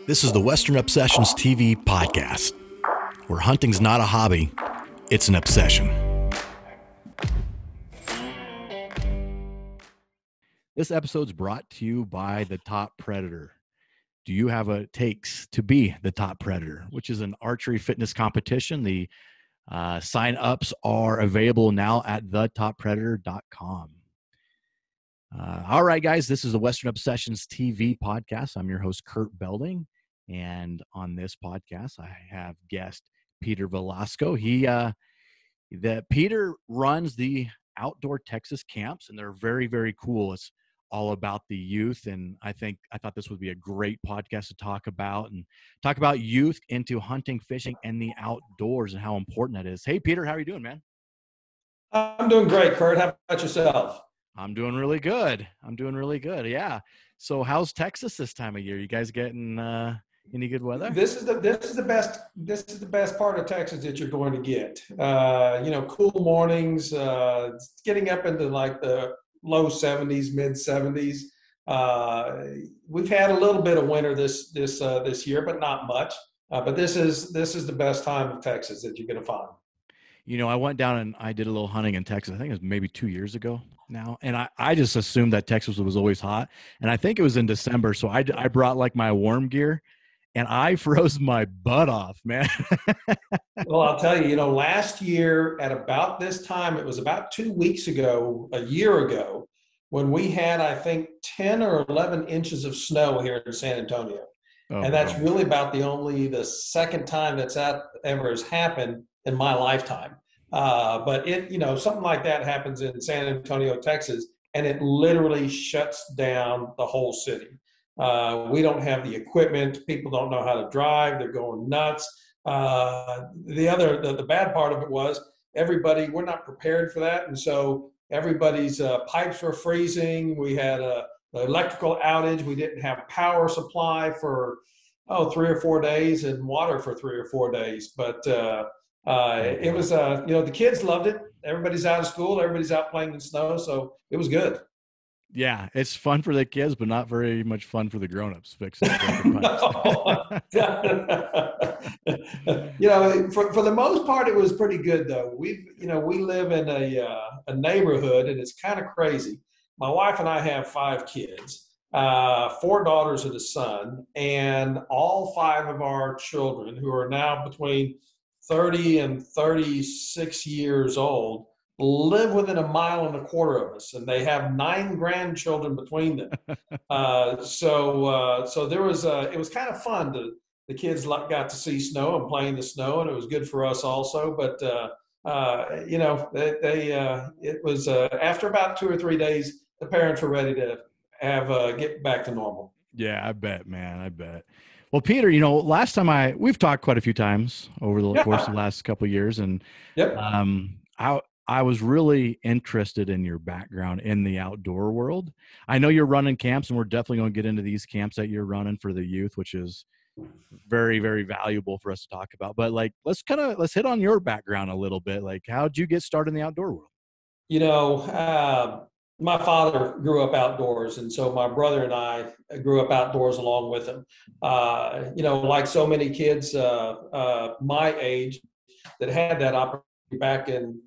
This is the Western Obsessions TV podcast, where hunting's not a hobby, it's an obsession. This episode's brought to you by the Top Predator. Do you have what it takes to be the top predator, which is an archery fitness competition? The sign-ups are available now at thetoppredator.com. All right, guys, this is the Western Obsessions TV podcast. I'm your host, Kurt Belding. And on this podcast, I have guest Peter Velasco. Peter runs the outdoor Texas camps, and they're very, very cool. It's all about the youth, and I thought this would be a great podcast to talk about youth into hunting, fishing, and the outdoors, and how important that is. Hey, Peter, how are you doing, man? I'm doing great, Kurt. How about yourself? I'm doing really good. Yeah. So how's Texas this time of year? You guys getting any good weather? This is the best part of Texas that you're going to get. Cool mornings, getting up into like the low 70s, mid 70s. We've had a little bit of winter this year, but not much. But this is the best time of Texas that you're going to find. You know, I went down and I did a little hunting in Texas. I think it was maybe 2 years ago now. And I just assumed that Texas was always hot. And I think it was in December. So I brought like my warm gear and I froze my butt off, man. Well, I'll tell you, last year at about this time, it was about 2 weeks ago, a year ago, when we had, I think, 10 or 11 inches of snow here in San Antonio. Oh, and that's really about the second time ever has happened in my lifetime. But something like that happens in San Antonio, Texas, and it literally shuts down the whole city. We don't have the equipment. People don't know how to drive. They're going nuts. The bad part of it was we're not prepared for that. And so everybody's pipes were freezing. We had an electrical outage. We didn't have power supply for 3 or 4 days and water for 3 or 4 days. But it was, the kids loved it. Everybody's out of school. Everybody's out playing in snow. So it was good. Yeah, it's fun for the kids, but not very much fun for the grown-ups fixing broken pipes. For the most part, it was pretty good though. We live in a neighborhood, and it's kind of crazy. My wife and I have 5 kids, 4 daughters and a son, and all 5 of our children, who are now between 30 and 36 years old, live within 1.25 miles of us, and they have 9 grandchildren between them. So it was kind of fun. The kids got to see snow and play in the snow, and it was good for us also. But it was after about 2 or 3 days, the parents were ready to get back to normal. Yeah, I bet, man. I bet. Well, Peter, last time we've talked quite a few times over the course of the last couple of years, and yep. I was really interested in your background in the outdoor world. I know you're running camps, and we're definitely going to get into these camps that you're running for the youth, which is very, very valuable for us to talk about. But let's hit on your background a little bit. Like, how'd you get started in the outdoor world? My father grew up outdoors, and so my brother and I grew up outdoors along with him. Like so many kids my age that had that opportunity back in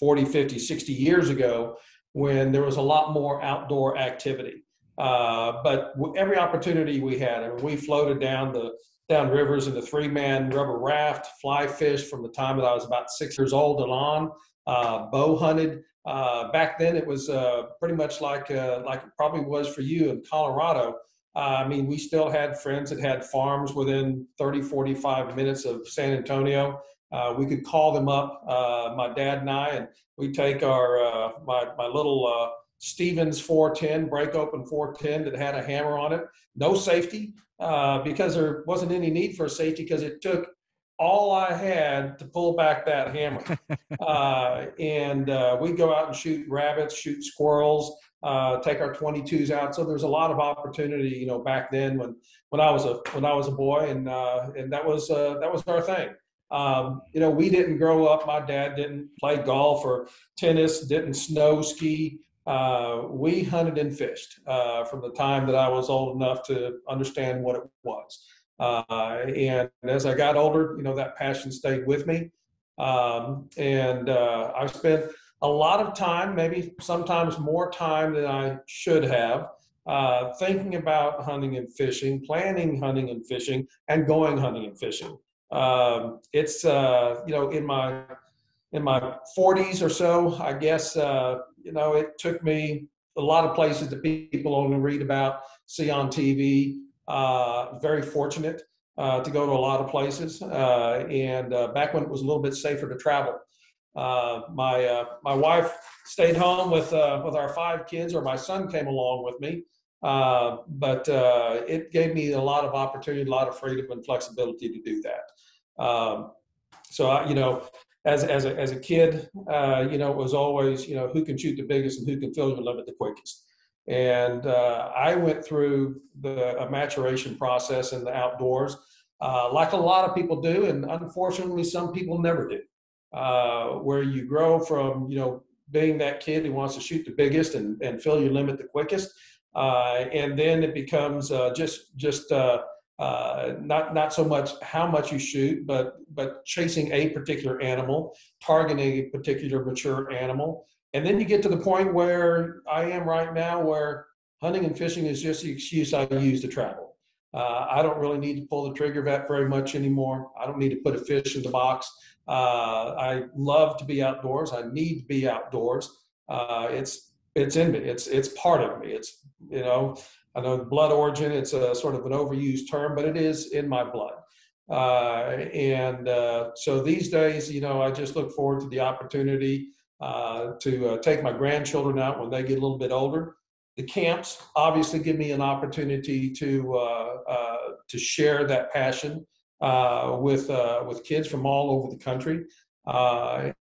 40, 50, 60 years ago, when there was a lot more outdoor activity. But every opportunity we had, we floated down rivers in the 3-man rubber raft, fly fished from the time that I was about 6 years old and on, bow hunted. Back then it was pretty much like it probably was for you in Colorado. We still had friends that had farms within 30, 45 minutes of San Antonio. We could call them up, my dad and I, and we'd take our my little Stevens 410, break open 410 that had a hammer on it. No safety, because there wasn't any need for a safety, because it took all I had to pull back that hammer. And we'd go out and shoot rabbits, shoot squirrels, take our 22s out. So there's a lot of opportunity, back then when I was a boy, and that was our thing. We didn't grow up. My dad didn't play golf or tennis, didn't snow ski. We hunted and fished from the time that I was old enough to understand what it was. And as I got older, that passion stayed with me. And I've spent a lot of time, maybe sometimes more time than I should have, thinking about hunting and fishing, planning hunting and fishing, and going hunting and fishing. It's in my 40s or so, I guess. It took me a lot of places that people only read about, see on TV. Very fortunate to go to a lot of places, and back when it was a little bit safer to travel. My wife stayed home with our 5 kids, or my son came along with me. But it gave me a lot of opportunity, a lot of freedom and flexibility to do that. So as a kid, it was always, who can shoot the biggest and who can fill your limit the quickest. And I went through a maturation process in the outdoors, like a lot of people do, and unfortunately, some people never do. Where you grow from, being that kid who wants to shoot the biggest and fill your limit the quickest, and then it becomes not so much how much you shoot, but chasing a particular animal, targeting a particular mature animal. And then you get to the point where I am right now, where hunting and fishing is just the excuse I use to travel. I don't really need to pull the trigger very much anymore. I don't need to put a fish in the box. I love to be outdoors. I need to be outdoors. It's in me. It's part of me. It's, I know the blood origin, it's a sort of an overused term, but it is in my blood. So these days, I just look forward to the opportunity to take my grandchildren out when they get a little bit older. The camps obviously give me an opportunity to share that passion with kids from all over the country.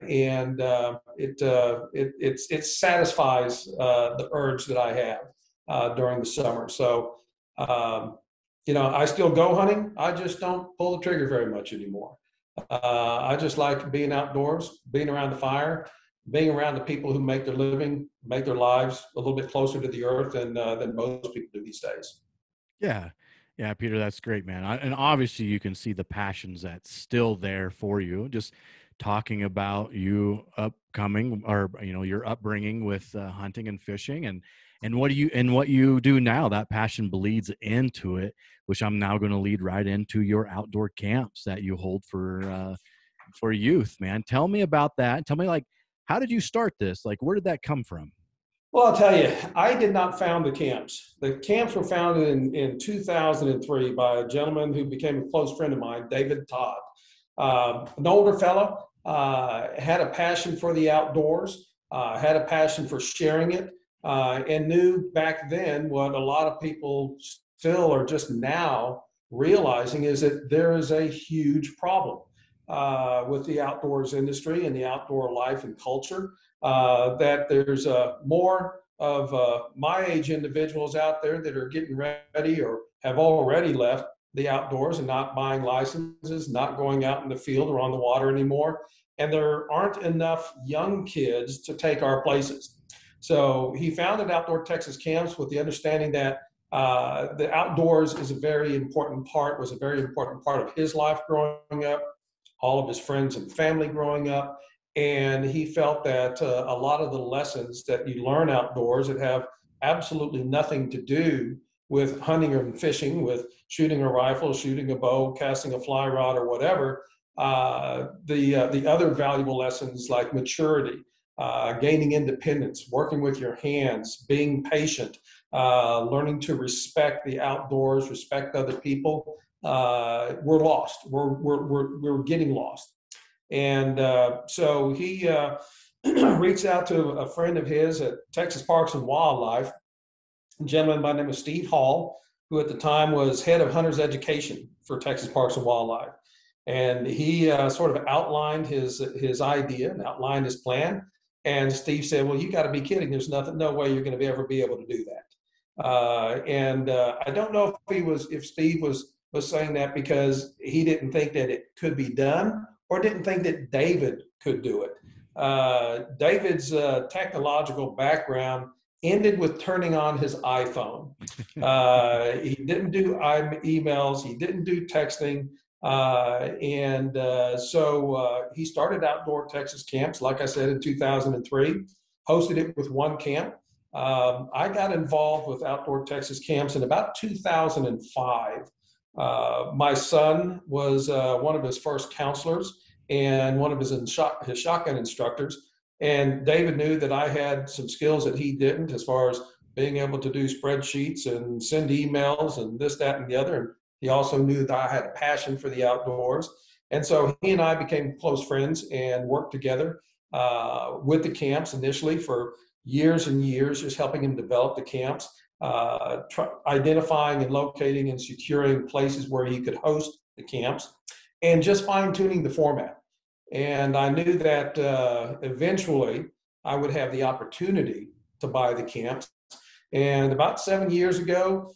It satisfies the urge that I have during the summer. So, I still go hunting. I just don't pull the trigger very much anymore. I just like being outdoors, being around the fire, being around the people who make their living, make their lives a little bit closer to the earth than most people do these days. Yeah. Yeah, Peter, that's great, man. And obviously you can see the passions that's still there for you. Just talking about you upcoming, or, your upbringing with hunting and fishing, and what you do now, that passion bleeds into it, which I'm now going to lead right into your outdoor camps that you hold for youth, man. Tell me about that. Tell me, like, how did you start this? Like, where did that come from? Well, I'll tell you, I did not found the camps. The camps were founded in 2003 by a gentleman who became a close friend of mine, David Todd. An older fella, had a passion for the outdoors, had a passion for sharing it, and knew back then what a lot of people still are just now realizing is that there is a huge problem with the outdoors industry and the outdoor life and culture. That there's more of my age individuals out there that are getting ready or have already left the outdoors and not buying licenses, not going out in the field or on the water anymore. And there aren't enough young kids to take our places. So he founded Outdoor Texas Camps with the understanding that the outdoors is a very important part, was a very important part of his life growing up, all of his friends and family growing up. And he felt that a lot of the lessons that you learn outdoors that have absolutely nothing to do with hunting or fishing, with shooting a rifle, shooting a bow, casting a fly rod, or whatever, the other valuable lessons like maturity, gaining independence, working with your hands, being patient, learning to respect the outdoors, respect other people, we're lost. We're getting lost. And so he reached out to a friend of his at Texas Parks and Wildlife, a gentleman by the name of Steve Hall, who at the time was head of hunters education for Texas Parks and Wildlife. And he sort of outlined his idea and outlined his plan. And Steve said, "Well, you got to be kidding. There's no way you're going to ever be able to do that." I don't know if Steve was saying that because he didn't think that it could be done, or didn't think that David could do it. David's technological background ended with turning on his iPhone. He didn't do emails. He didn't do texting. So he started outdoor Texas camps, like I said, in 2003, hosted it with one camp. I got involved with outdoor Texas camps in about 2005. My son was one of his first counselors and one of his shotgun instructors. And David knew that I had some skills that he didn't, as far as being able to do spreadsheets and send emails and this, that, and the other. And he also knew that I had a passion for the outdoors. And so he and I became close friends and worked together with the camps initially for years and years, just helping him develop the camps, identifying and locating and securing places where he could host the camps, and just fine-tuning the format. And I knew that eventually I would have the opportunity to buy the camps. And about 7 years ago,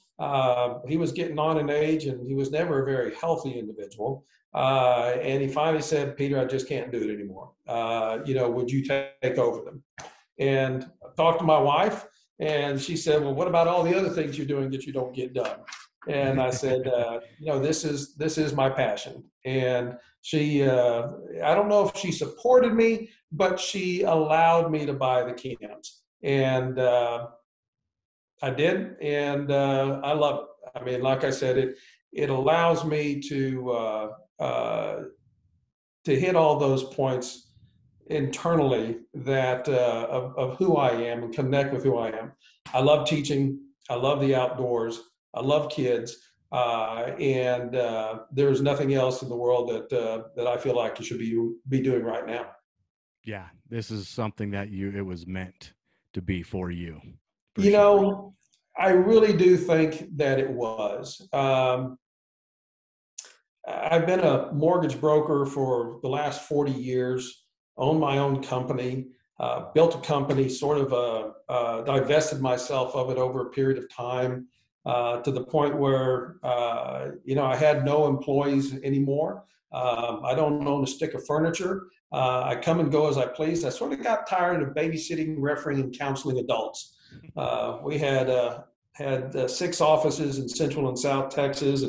he was getting on in age, and he was never a very healthy individual. And he finally said, "Peter, I just can't do it anymore. Would you take over them?" And I talked to my wife, and she said, "Well, what about all the other things you're doing that you don't get done?" And I said, this is my passion. And she, I don't know if she supported me, but she allowed me to buy the camps. And I did, and I love it. I mean, like I said, it allows me to hit all those points internally that of who I am and connect with who I am. I love teaching. I love the outdoors. I love kids, and there's nothing else in the world that I feel like you should be doing right now. Yeah, this is something that it was meant to be for you. For sure. I really do think that it was. I've been a mortgage broker for the last 40 years, owned my own company, built a company, sort of divested myself of it over a period of time, to the point where, I had no employees anymore. I don't own a stick of furniture. I come and go as I please. I sort of got tired of babysitting, refereeing, and counseling adults. We had 6 offices in Central and South Texas,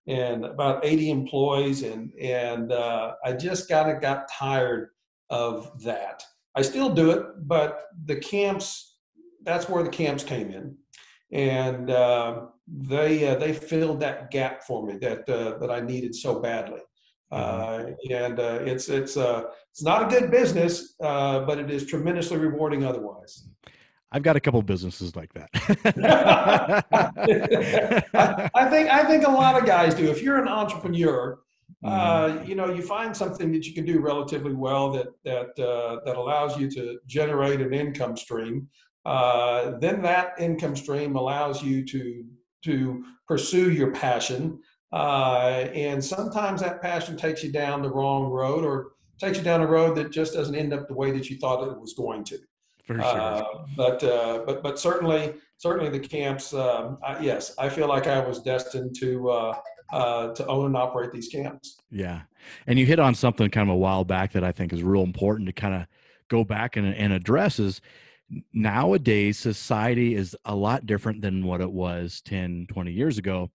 and about 80 employees, and I just got tired of that. I still do it, but the camps, that's where the camps came in. And they filled that gap for me that I needed so badly. It's not a good business, but it is tremendously rewarding otherwise. I've got a couple businesses like that. I think a lot of guys do. If you're an entrepreneur, you find something that you can do relatively well that allows you to generate an income stream. Then that income stream allows you to pursue your passion. And sometimes that passion takes you down the wrong road, or takes you down a road that just doesn't end up the way that you thought it was going to. For sure. But certainly the camps. Yes, I feel like I was destined to own and operate these camps. Yeah, and you hit on something kind of a while back that I think is real important to kind of go back and address. Is nowadays society is a lot different than what it was 10, 20 years ago.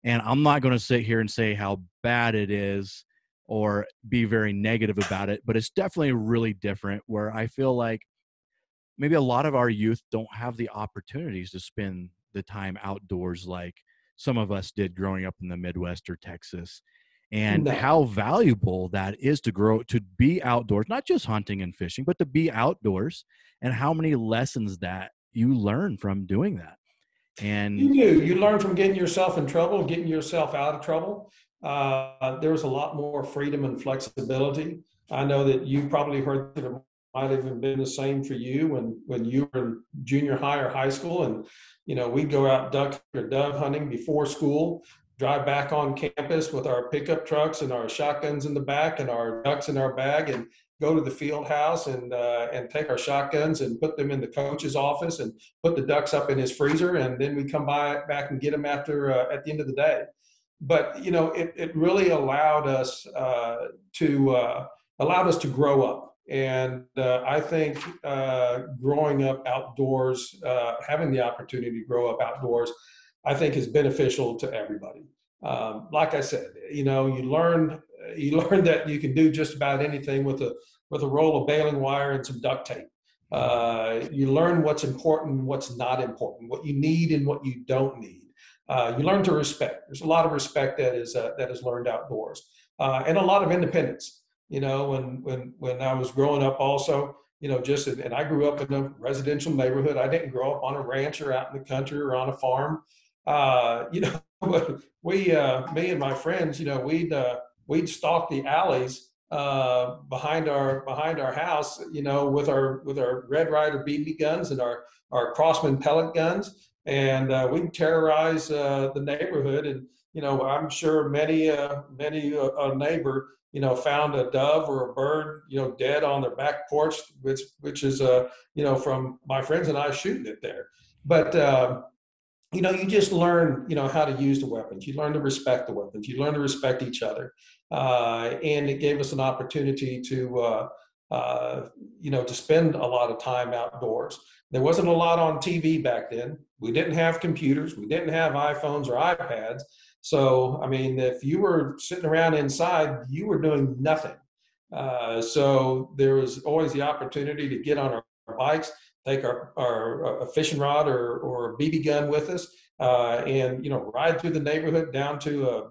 And I'm not going to sit here and say how bad it is or be very negative about it, but it's definitely really different, where I feel like maybe a lot of our youth don't have the opportunities to spend the time outdoors like some of us did growing up in the Midwest or Texas, and how valuable that is to be outdoors, not just hunting and fishing, but to be outdoors, and how many lessons that you learn from doing that. And you learn from getting yourself in trouble, getting yourself out of trouble. There's a lot more freedom and flexibility. I know that you probably heard that it might have even been the same for you when you were in junior high or high school, and we'd go out duck or dove hunting before school, drive back on campus with our pickup trucks and our shotguns in the back and our ducks in our bag, and go to the field house and take our shotguns and put them in the coach's office and put the ducks up in his freezer, and then we come back and get them at the end of the day. But it really allowed us to grow up And I think growing up outdoors, having the opportunity to grow up outdoors, I think is beneficial to everybody. Like I said, you know, you learn that you can do just about anything with a roll of baling wire and some duct tape. You learn what's important and what's not important, what you need and what you don't need. You learn to respect. There's a lot of respect that is learned outdoors, and a lot of independence. You know, when I was growing up, also, you know, and I grew up in a residential neighborhood. I didn't grow up on a ranch or out in the country or on a farm. You know, but me and my friends, you know, we'd stalk the alleys behind our house, you know, with our Red Ryder BB guns and our Crossman pellet guns, and we'd terrorize the neighborhood. And you know, I'm sure many a neighbor, you know, found a dove or a bird, you know, dead on their back porch, which is you know, from my friends and I shooting it there. But you know, you just learn, you know, how to use the weapons. You learn to respect the weapons. You learn to respect each other, and it gave us an opportunity to, you know, to spend a lot of time outdoors. There wasn't a lot on TV back then. We didn't have computers. We didn't have iPhones or iPads. So, I mean, if you were sitting around inside, you were doing nothing. So there was always the opportunity to get on our bikes, take our a fishing rod or a BB gun with us, and you know, ride through the neighborhood down to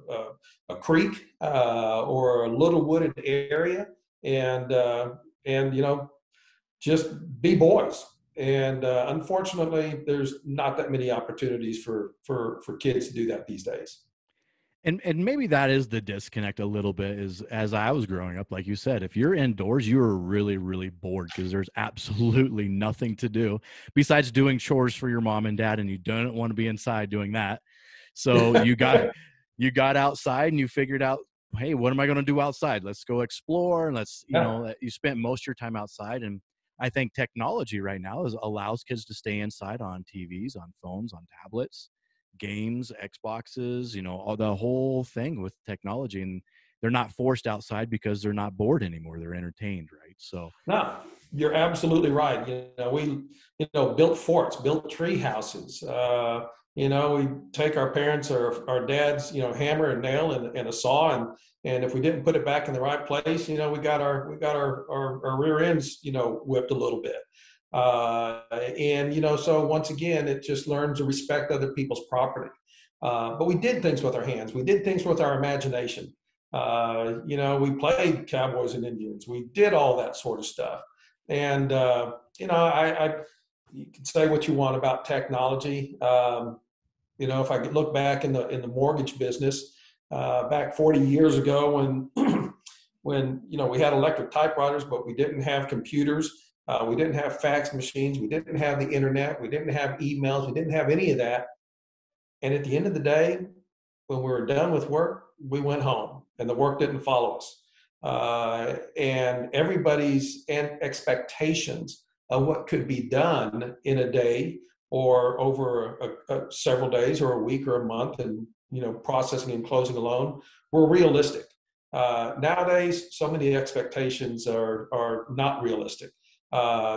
a creek or a little wooded area, and you know, just be boys. And unfortunately, there's not that many opportunities for kids to do that these days. And maybe that is the disconnect a little bit, is as I was growing up, like you said, if you're indoors, you are really, really bored because there's absolutely nothing to do besides doing chores for your mom and dad, and you don't want to be inside doing that. So you got outside and you figured out, hey, what am I going to do outside? Let's go explore. And let's, you Yeah, know, you spent most of your time outside. And I think technology right now allows kids to stay inside on TVs, on phones, on tablets, games, Xboxes, you know, all the whole thing with technology. And they're not forced outside because they're not bored anymore. They're entertained, right? So, no, you're absolutely right. You know, we, you know, built forts, built tree houses. You know, we take our parents or our dad's, you know, hammer and nail and a saw, and if we didn't put it back in the right place, you know, we got our rear ends, you know, whipped a little bit. And you know, so once again, it just learns to respect other people's property. But we did things with our hands. We did things with our imagination. You know, we played cowboys and Indians. We did all that sort of stuff. And you know, you can say what you want about technology. You know, if I could look back in the mortgage business, back 40 years ago, when when you know, we had electric typewriters, but we didn't have computers. We didn't have fax machines. We didn't have the internet. We didn't have emails. We didn't have any of that. And at the end of the day, when we were done with work, we went home, and the work didn't follow us. And everybody's expectations of what could be done in a day or over several days or a week or a month, and you know, processing and closing a loan, were realistic. Nowadays, so many expectations are not realistic,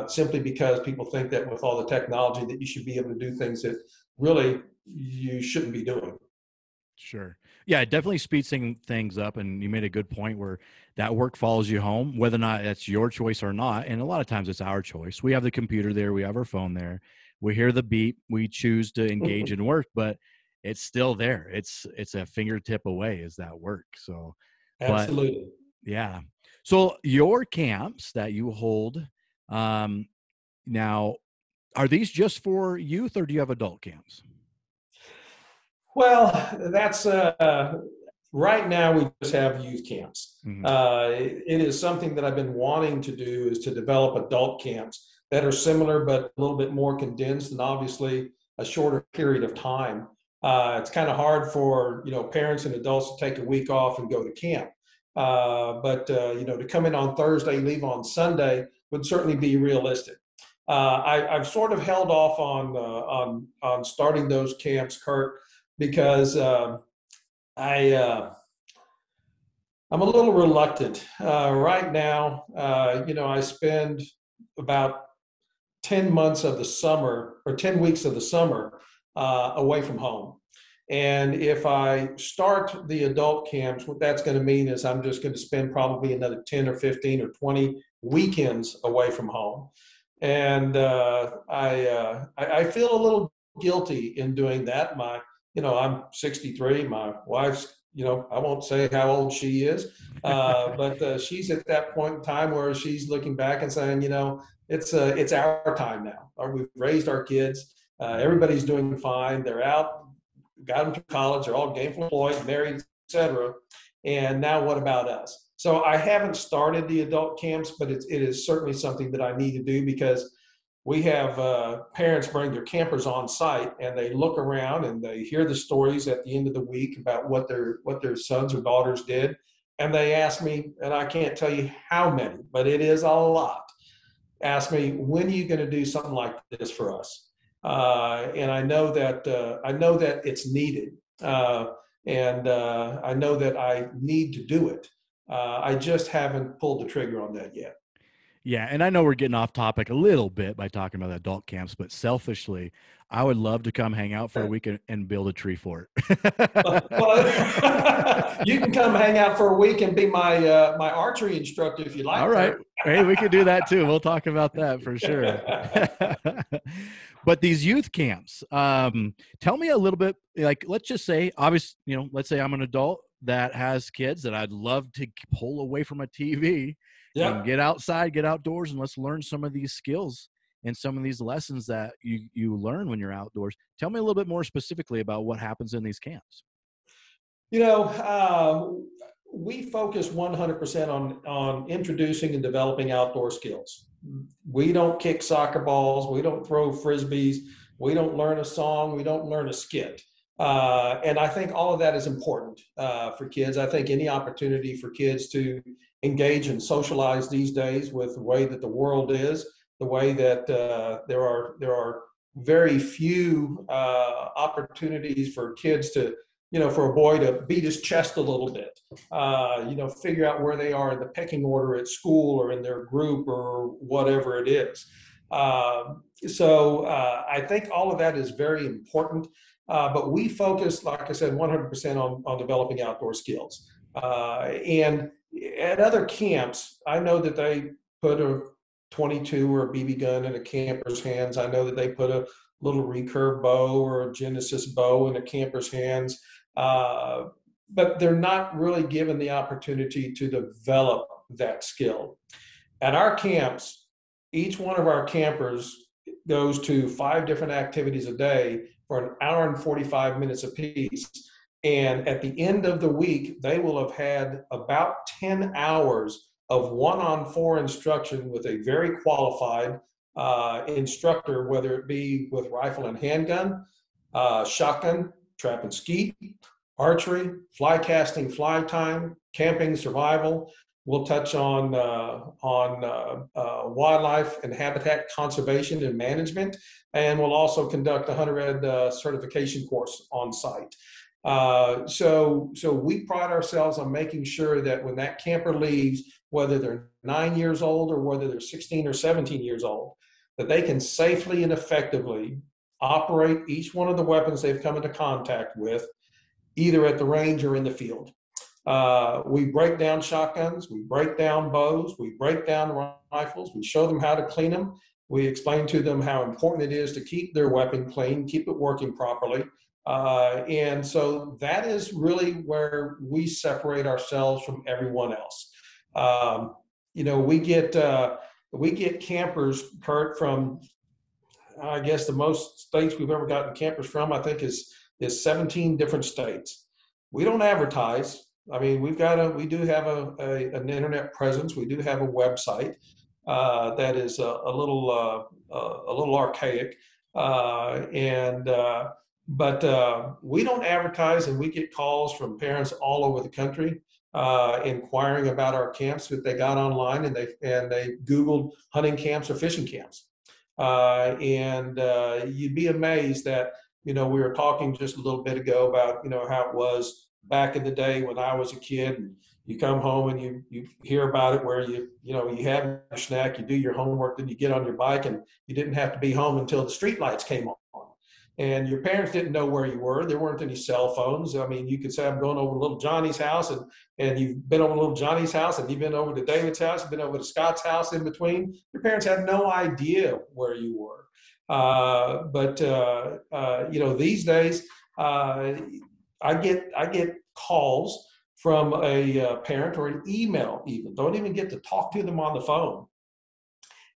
simply because people think that with all the technology that you should be able to do things that really you shouldn't be doing. sure. Yeah, it definitely speeds things up. And you made a good point where that work follows you home, whether or not that's your choice or not. And a lot of times it's our choice. We have the computer there, we have our phone there, we hear the beep, we choose to engage in work, but it's still there. It's a fingertip away, is that work. So, but Absolutely. yeah. So your camps that you hold, um, now, are these just for youth or do you have adult camps? Well, that's right now we just have youth camps. Hmm. It is something that I've been wanting to do, is to develop adult camps that are similar but a little bit more condensed, and obviously a shorter period of time. It's kind of hard for, you know, parents and adults to take a week off and go to camp. But you know, to come in on Thursday, leave on Sunday would certainly be realistic. I've sort of held off on starting those camps, Kurt, because I I'm a little reluctant. Right now, I spend about 10 months of the summer or 10 weeks of the summer away from home. And if I start the adult camps, what that's going to mean is I'm just going to spend probably another 10 or 15 or 20 weekends away from home. And I feel a little guilty in doing that. I'm 63. My wife's, I won't say how old she is, but she's at that point in time where she's looking back and saying, it's our time now. We've raised our kids. Everybody's doing fine. They're out, got them to college. They're all gainfully employed, married, etc. And now what about us? So I haven't started the adult camps, but it is certainly something that I need to do because we have parents bring their campers on site and they look around and they hear the stories at the end of the week about what their sons or daughters did. And they ask me, and I can't tell you how many, but it is a lot, ask me, when are you going to do something like this for us? And I know that it's needed, and I know that I need to do it. I just haven't pulled the trigger on that yet. Yeah, and I know we're getting off topic a little bit by talking about adult camps, but selfishly, I would love to come hang out for a week and build a tree fort. Well, you can come hang out for a week and be my archery instructor if you like. All right. Hey, we could do that too. We'll talk about that for sure. But these youth camps, tell me a little bit, like, let's just say, obviously, let's say I'm an adult that has kids that I'd love to pull away from a TV and get outside, get outdoors, and let's learn some of these skills and some of these lessons that you learn when you're outdoors. Tell me a little bit more specifically about what happens in these camps. We focus 100% on introducing and developing outdoor skills. We don't kick soccer balls. We don't throw frisbees. We don't learn a song. We don't learn a skit. And I think all of that is important for kids. I think any opportunity for kids to engage and socialize these days with the way that the world is, the way that there are very few opportunities for kids to, for a boy to beat his chest a little bit, figure out where they are in the pecking order at school or in their group or whatever it is. So I think all of that is very important. But we focus, like I said, 100% on developing outdoor skills. And at other camps, I know that they put a 22 or a BB gun in a camper's hands. I know that they put a little recurve bow or a Genesis bow in a camper's hands. But they're not really given the opportunity to develop that skill. At our camps, each one of our campers goes to 5 different activities a day for an hour and 45 minutes apiece. And at the end of the week, they will have had about 10 hours of 1-on-4 instruction with a very qualified instructor, whether it be with rifle and handgun, shotgun, trap and skeet, archery, fly casting, fly time, camping, survival. We'll touch on wildlife and habitat conservation and management, and we'll also conduct a Hunter Ed certification course on site. So we pride ourselves on making sure that when that camper leaves, whether they're 9 years old or whether they're 16 or 17 years old, that they can safely and effectively operate each one of the weapons they've come into contact with, either at the range or in the field. We break down shotguns, we break down bows, we break down rifles, we show them how to clean them. We explain to them how important it is to keep their weapon clean, keep it working properly. And so that is really where we separate ourselves from everyone else. We get campers, Kurt, from, I guess the most states we've ever gotten campers from, I think is 17 different states. We don't advertise. I mean, we do have an internet presence. We do have a website that is a little archaic, but we don't advertise, and we get calls from parents all over the country inquiring about our camps that they got online, and they Googled hunting camps or fishing camps, and you'd be amazed that we were talking just a little bit ago about how it was back in the day when I was a kid, and you come home and you hear about it where you know you have your snack, you do your homework, then you get on your bike, and you didn't have to be home until the street lights came on. And your parents didn't know where you were. There weren't any cell phones. I mean, you could say, I'm going over to little Johnny's house, and you've been over to little Johnny's house, and you've been over to David's house, you've been over to Scott's house in between. Your parents had no idea where you were. You know, these days, I get calls from a parent, or an email even. Don't even get to talk to them on the phone.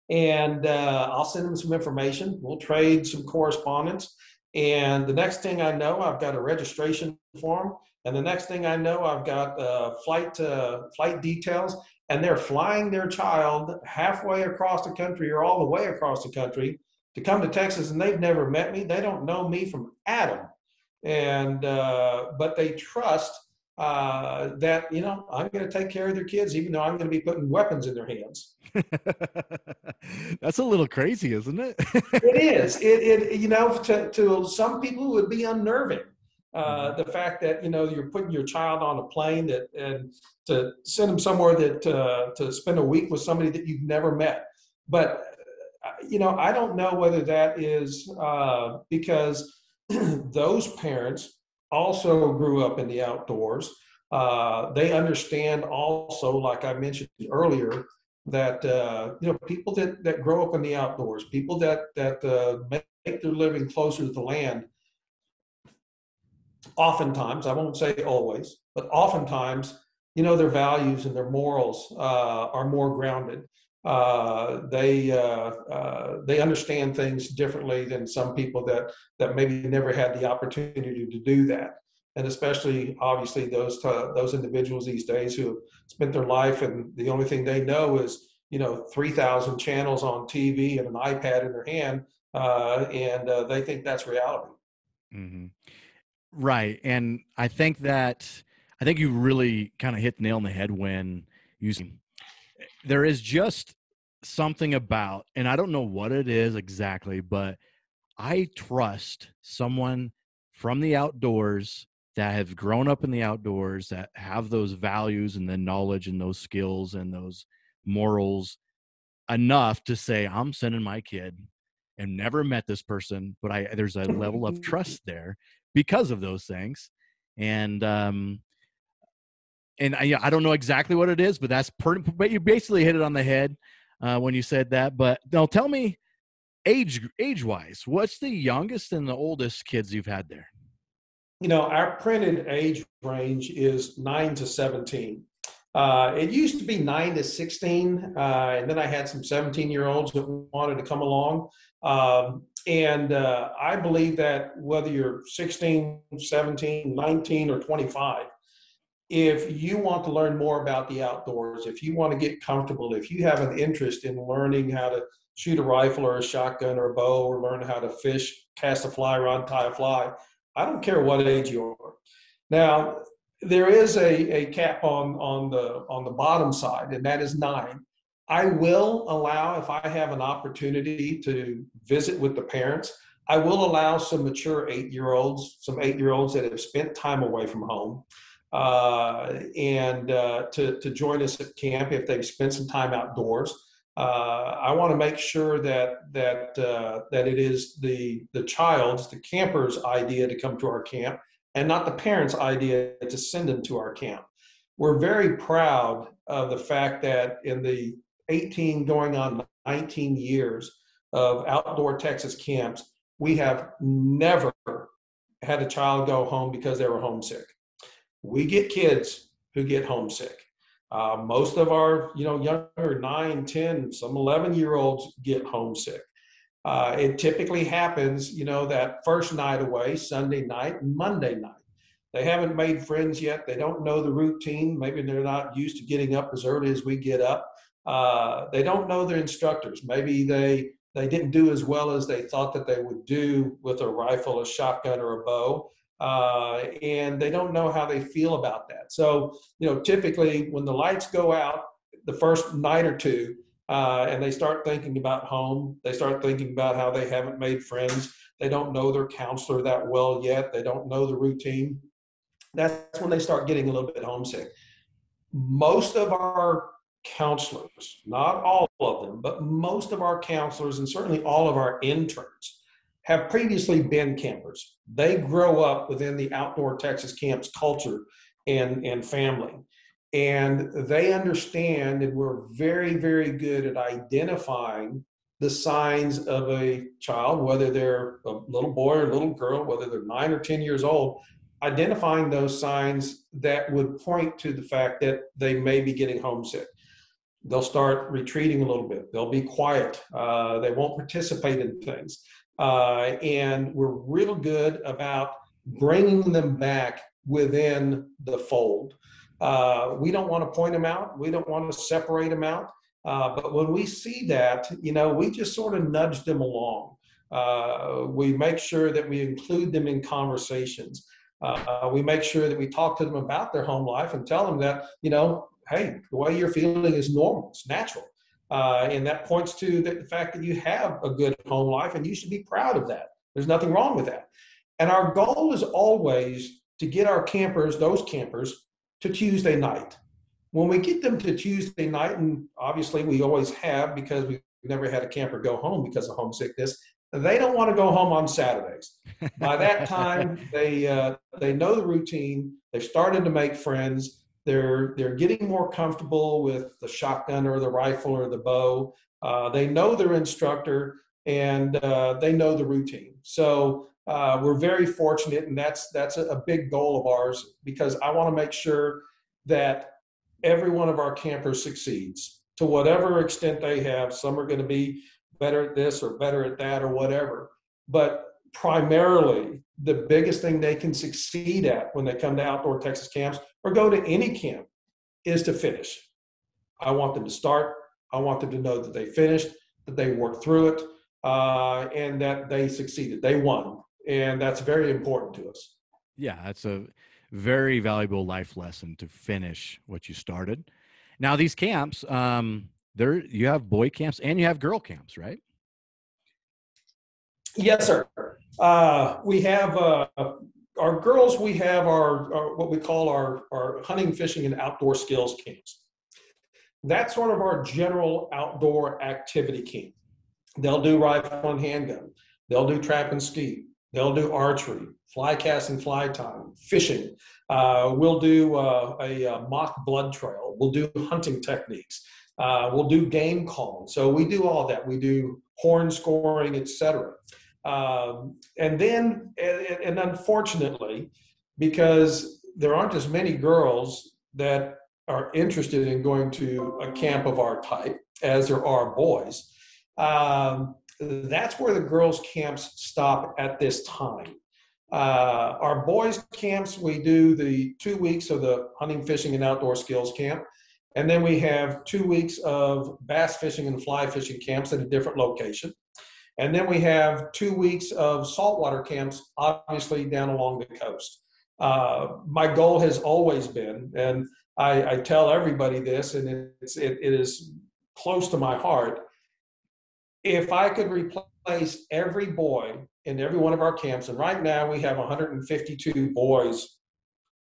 And I'll send them some information. We'll trade some correspondence. And the next thing I know, I've got a registration form. And the next thing I know, I've got flight details. And they're flying their child halfway across the country, or all the way across the country, to come to Texas. And they've never met me. They don't know me from Adam. And but they trust that, you know, I'm going to take care of their kids, even though I'm going to be putting weapons in their hands. That's a little crazy, isn't it? It is. It you know, to some people, it would be unnerving. The fact that, you know, you're putting your child on a plane, and to send them somewhere that to spend a week with somebody that you've never met. But you know, I don't know whether that is because those parents also grew up in the outdoors. They understand also, like I mentioned earlier, that you know, people that grow up in the outdoors, people that make their living closer to the land, oftentimes, I won't say always, but oftentimes, you know, their values and their morals are more grounded. They understand things differently than some people that maybe never had the opportunity to do that. And especially, obviously, those individuals these days who have spent their life, and the only thing they know is, you know, 3,000 channels on TV and an iPad in their hand, and they think that's reality. Mm-hmm. Right. And I think you really kind of hit the nail on the head when using, there is just something about, and I don't know what it is exactly, but I trust someone from the outdoors that have grown up in the outdoors, that have those values and the knowledge and those skills and those morals enough to say, I'm sending my kid, and never met this person, but there's a level of trust there because of those things. And I don't know exactly what it is, but but you basically hit it on the head when you said that. But now tell me, age wise, what's the youngest and the oldest kids you've had there? You know, our printed age range is 9 to 17. It used to be 9 to 16, and then I had some 17-year-olds that wanted to come along. I believe that whether you're 16, 17, 19, or 25, if you want to learn more about the outdoors, if you want to get comfortable, if you have an interest in learning how to shoot a rifle or a shotgun or a bow, or learn how to fish, cast a fly rod, tie a fly, I don't care what age you are. Now, there is a cap on the bottom side, and that is 9. I will allow, if I have an opportunity to visit with the parents, I will allow some mature 8-year-olds, some 8-year-olds that have spent time away from home, to join us at camp if they've spent some time outdoors. I want to make sure that it is the child's, the camper's idea to come to our camp, and not the parents' idea to send them to our camp. We're very proud of the fact that in the 18 going on 19 years of outdoor Texas camps, we have never had a child go home because they were homesick. We get kids who get homesick. Most of our, you know, younger 9, 10, some 11-year-olds get homesick. It typically happens, you know, that first night away, Sunday night and Monday night. They haven't made friends yet. They don't know the routine. Maybe they're not used to getting up as early as we get up. They don't know their instructors. Maybe they didn't do as well as they thought that they would do with a rifle, a shotgun, or a bow. And they don't know how they feel about that. So, you know, typically when the lights go out the first night or two, and they start thinking about home, they start thinking about how they haven't made friends. They don't know their counselor that well yet. They don't know the routine. that's when they start getting a little bit homesick. Most of our counselors, not all of them, but most of our counselors and certainly all of our interns have previously been campers. They grow up within the outdoor Texas camps culture and family. And they understand, and we're very, very good at identifying the signs of a child, whether they're a little boy or a little girl, whether they're 9 or 10 years old, identifying those signs that would point to the fact that they may be getting homesick. They'll start retreating a little bit. They'll be quiet. They won't participate in things. And we're real good about bringing them back within the fold. We don't want to point them out. We don't want to separate them out. But when we see that, we just sort of nudge them along. We make sure that we include them in conversations. We make sure that we talk to them about their home life and tell them that, hey, the way you're feeling is normal, it's natural. And that points to the fact that you have a good home life and you should be proud of that. There's nothing wrong with that. And our goal is always to get our campers, those campers, to Tuesday night. When we get them to Tuesday night, and obviously we always have because we've never had a camper go home because of homesickness, they don't want to go home on Saturdays. By that time, they know the routine. They've started to make friends. They're getting more comfortable with the shotgun or the rifle or the bow. They know their instructor and they know the routine. So we're very fortunate, and that's a big goal of ours, because I want to make sure that every one of our campers succeeds to whatever extent they have. Some are going to be better at this or better at that or whatever. But primarily, the biggest thing they can succeed at when they come to outdoor Texas camps or go to any camp is to finish. I want them to start. I want them to know that they finished, that they worked through it, and that they succeeded. They won. And that's very important to us. Yeah, that's a very valuable life lesson, to finish what you started. Now, these camps, you have boy camps and you have girl camps, right? Yes, sir. We have our girls. We have our what we call our hunting, fishing, and outdoor skills camps. That's sort of our general outdoor activity camp. They'll do rifle and handgun. They'll do trap and skeet. They'll do archery, fly cast and fly tying, fishing. We'll do a mock blood trail. We'll do hunting techniques. We'll do game calling. So we do all that. We do horn scoring, etc. And then, and unfortunately, because there aren't as many girls that are interested in going to a camp of our type as there are boys, that's where the girls' camps stop at this time. Our boys' camps, we do the 2 weeks of the hunting, fishing, and outdoor skills camp. And then we have 2 weeks of bass fishing and fly fishing camps at a different location. And then we have 2 weeks of saltwater camps, obviously down along the coast. My goal has always been, and I tell everybody this, and it is close to my heart, if I could replace every boy in every one of our camps, and right now we have 152 boys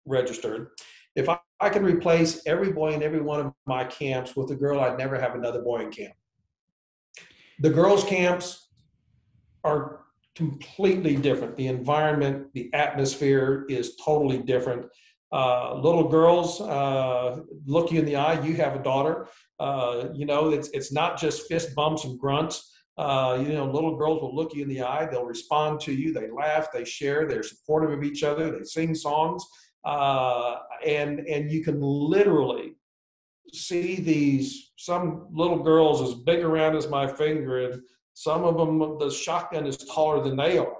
registered, if I could replace every boy in every one of my camps with a girl, I'd never have another boy in camp. The girls' camps are completely different. The environment, the atmosphere is totally different. Little girls look you in the eye. You have a daughter. It's not just fist bumps and grunts. Little girls will look you in the eye. They'll respond to you. They laugh. They share. They're supportive of each other. They sing songs. And you can literally see some little girls as big around as my finger, and some of them, the shotgun is taller than they are.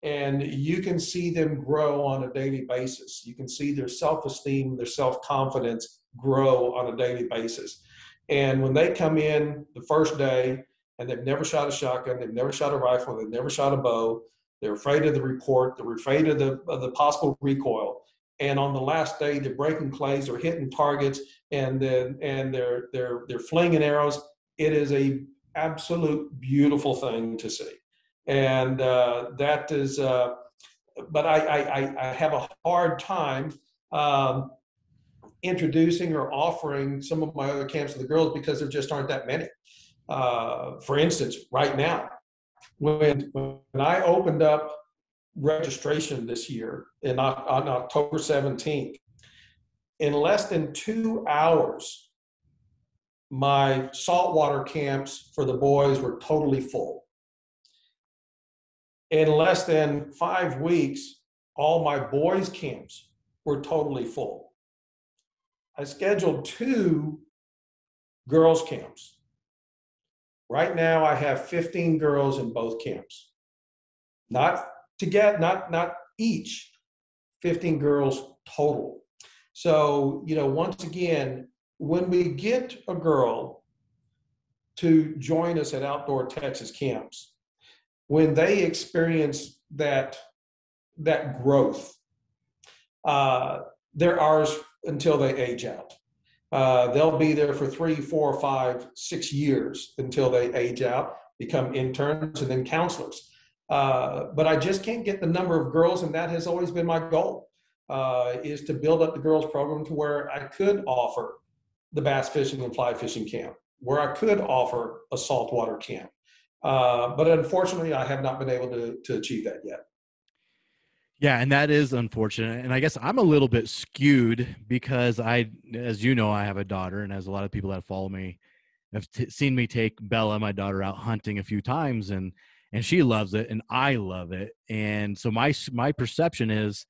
And you can see them grow on a daily basis. You can see their self-esteem, their self-confidence grow on a daily basis. And when they come in the first day and they've never shot a shotgun, they've never shot a rifle, they've never shot a bow, they're afraid of the report, they're afraid of the possible recoil. And on the last day, they're breaking clays, they're hitting targets, and they're flinging arrows. It is a absolute beautiful thing to see. And that is, but I have a hard time introducing or offering some of my other camps to the girls because there just aren't that many. For instance, right now, when I opened up registration this year on October 17th, in less than 2 hours, my saltwater camps for the boys were totally full. In less than 5 weeks, all my boys' camps were totally full. I scheduled 2 girls' camps. Right now, I have 15 girls in both camps. Not each, 15 girls total. So, once again, when we get a girl to join us at Outdoor Texas Camps, when they experience that growth, they're ours until they age out. They'll be there for 3, 4, 5, 6 years until they age out, become interns, and then counselors. But I just can't get the number of girls, and that has always been my goal, is to build up the girls program to where I could offer the bass fishing and fly fishing camp, where I could offer a saltwater camp. But unfortunately, I have not been able to achieve that yet. Yeah, and that is unfortunate. And I guess I'm a little bit skewed because as you know, I have a daughter, and as a lot of people that follow me have seen me take Bella, my daughter, out hunting a few times, and she loves it, and I love it. And so my perception is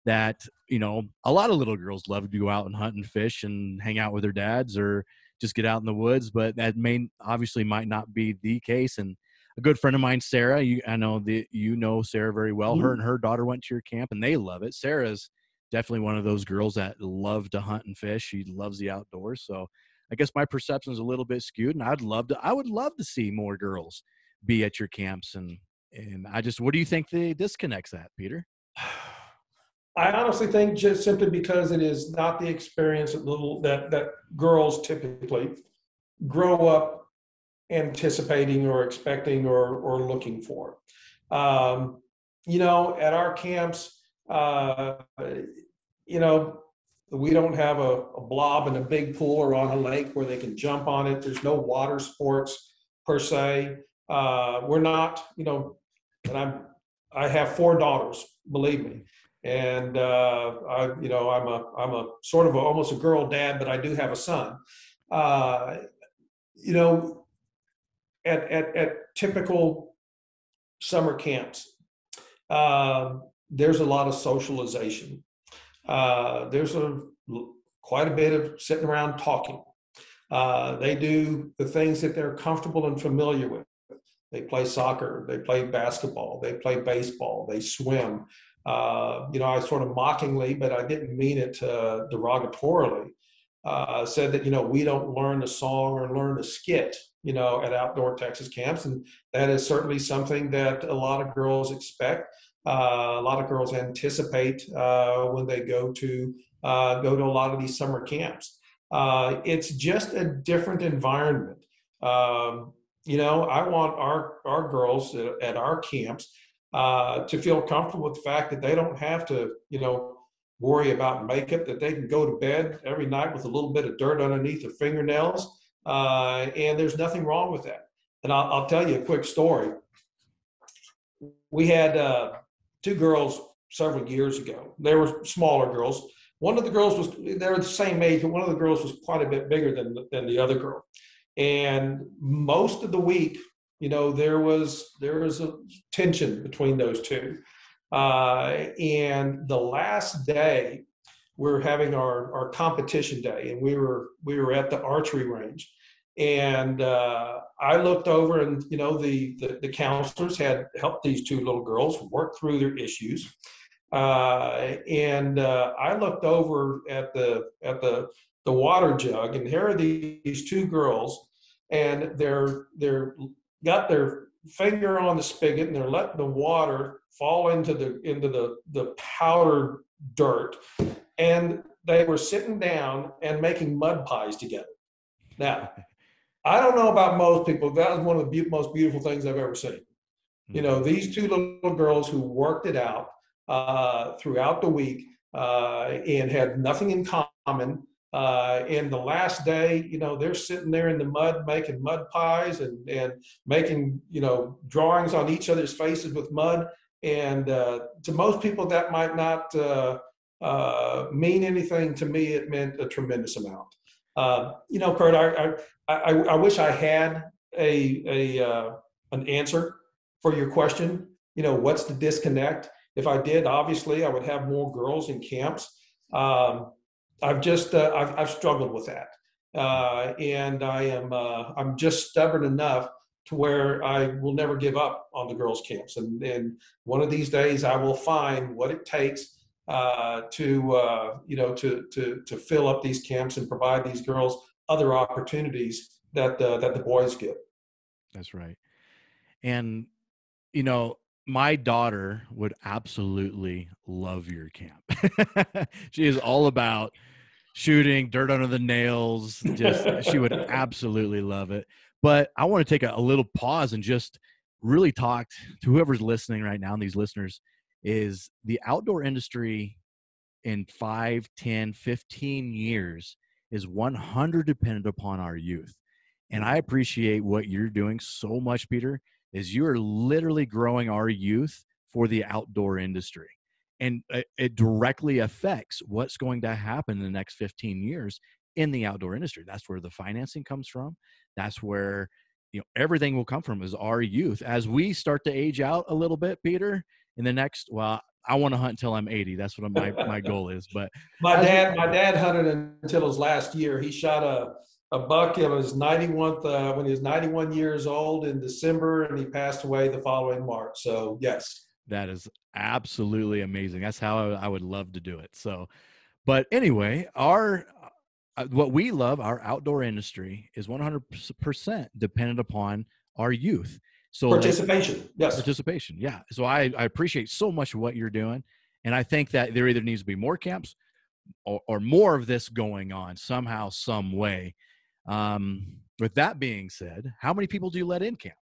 that, a lot of little girls love to go out and hunt and fish and hang out with their dads or just get out in the woods, but that obviously might not be the case. And a good friend of mine, Sarah, I know Sarah very well. Her and her daughter went to your camp, and they love it. Sarah's definitely one of those girls that love to hunt and fish. She loves the outdoors. So I guess my perception is a little bit skewed, and I would love to see more girls be at your camps. And what do you think the disconnect's at, Peter? I honestly think just simply because it is not the experience that girls typically grow up anticipating or expecting or looking for. At our camps, we don't have a blob in a big pool or on a lake where they can jump on it. There's no water sports per se. We're not, and I have 4 daughters, believe me. And I'm a sort of almost a girl dad, but I do have a son. At typical summer camps, there's a lot of socialization. There's quite a bit of sitting around talking. They do the things that they're comfortable and familiar with. They play soccer, they play basketball, they play baseball, they swim. I sort of mockingly, but I didn't mean it derogatorily, said that, we don't learn a song or learn a skit, at Outdoor Texas Camps. And that is certainly something that a lot of girls expect. A lot of girls anticipate when they go to a lot of these summer camps. It's just a different environment. I want our girls at our camps to feel comfortable with the fact that they don't have to, worry about makeup, that they can go to bed every night with a little bit of dirt underneath their fingernails. And there's nothing wrong with that. And I'll tell you a quick story. We had 2 girls several years ago. They were smaller girls. One of the girls they were the same age, but one of the girls was quite a bit bigger than the other girl. And most of the week, there was a tension between those 2. And the last day, we're having our competition day, and we were at the archery range. And I looked over, and the counselors had helped these 2 little girls work through their issues. And I looked over at the water jug, and here are these 2 girls, and they're got their finger on the spigot, and they're letting the water fall into the powdered dirt, and they were sitting down and making mud pies together. Now, I don't know about most people, that was one of the most beautiful things I've ever seen. These 2 little girls who worked it out throughout the week, and had nothing in common. And the last day, they're sitting there in the mud making mud pies and making, drawings on each other's faces with mud. And to most people, that might not mean anything. To me, it meant a tremendous amount. Kurt, I wish I had an answer for your question. What's the disconnect? If I did, obviously, I would have more girls in camps. I've struggled with that, and I'm just stubborn enough to where I will never give up on the girls' camps. And one of these days, I will find what it takes to fill up these camps and provide these girls other opportunities that the boys get. That's right. And my daughter would absolutely love your camp. She is all about shooting, dirt under the nails. She would absolutely love it. But I want to take a little pause and just really talk to whoever's listening right now, and these listeners, is the outdoor industry in 5, 10, 15 years is 100 dependent upon our youth. And I appreciate what you're doing so much, Peter, is you are literally growing our youth for the outdoor industry. And it directly affects what's going to happen in the next 15 years in the outdoor industry. That's where the financing comes from. That's where everything will come from, is our youth. As we start to age out a little bit, Peter, in the next, I want to hunt until I'm 80. That's what my goal is. But my dad hunted until his last year. He shot a buck in his 91st when he was 91 years old in December, and he passed away the following March. So yes, that is absolutely amazing. That's how I would love to do it. So, but anyway, what we love, our outdoor industry, is 100% dependent upon our youth. So participation, yes. Participation, yeah. So I appreciate so much of what you're doing. And I think that there either needs to be more camps or more of this going on somehow, some way. With that being said, how many people do you let in camp?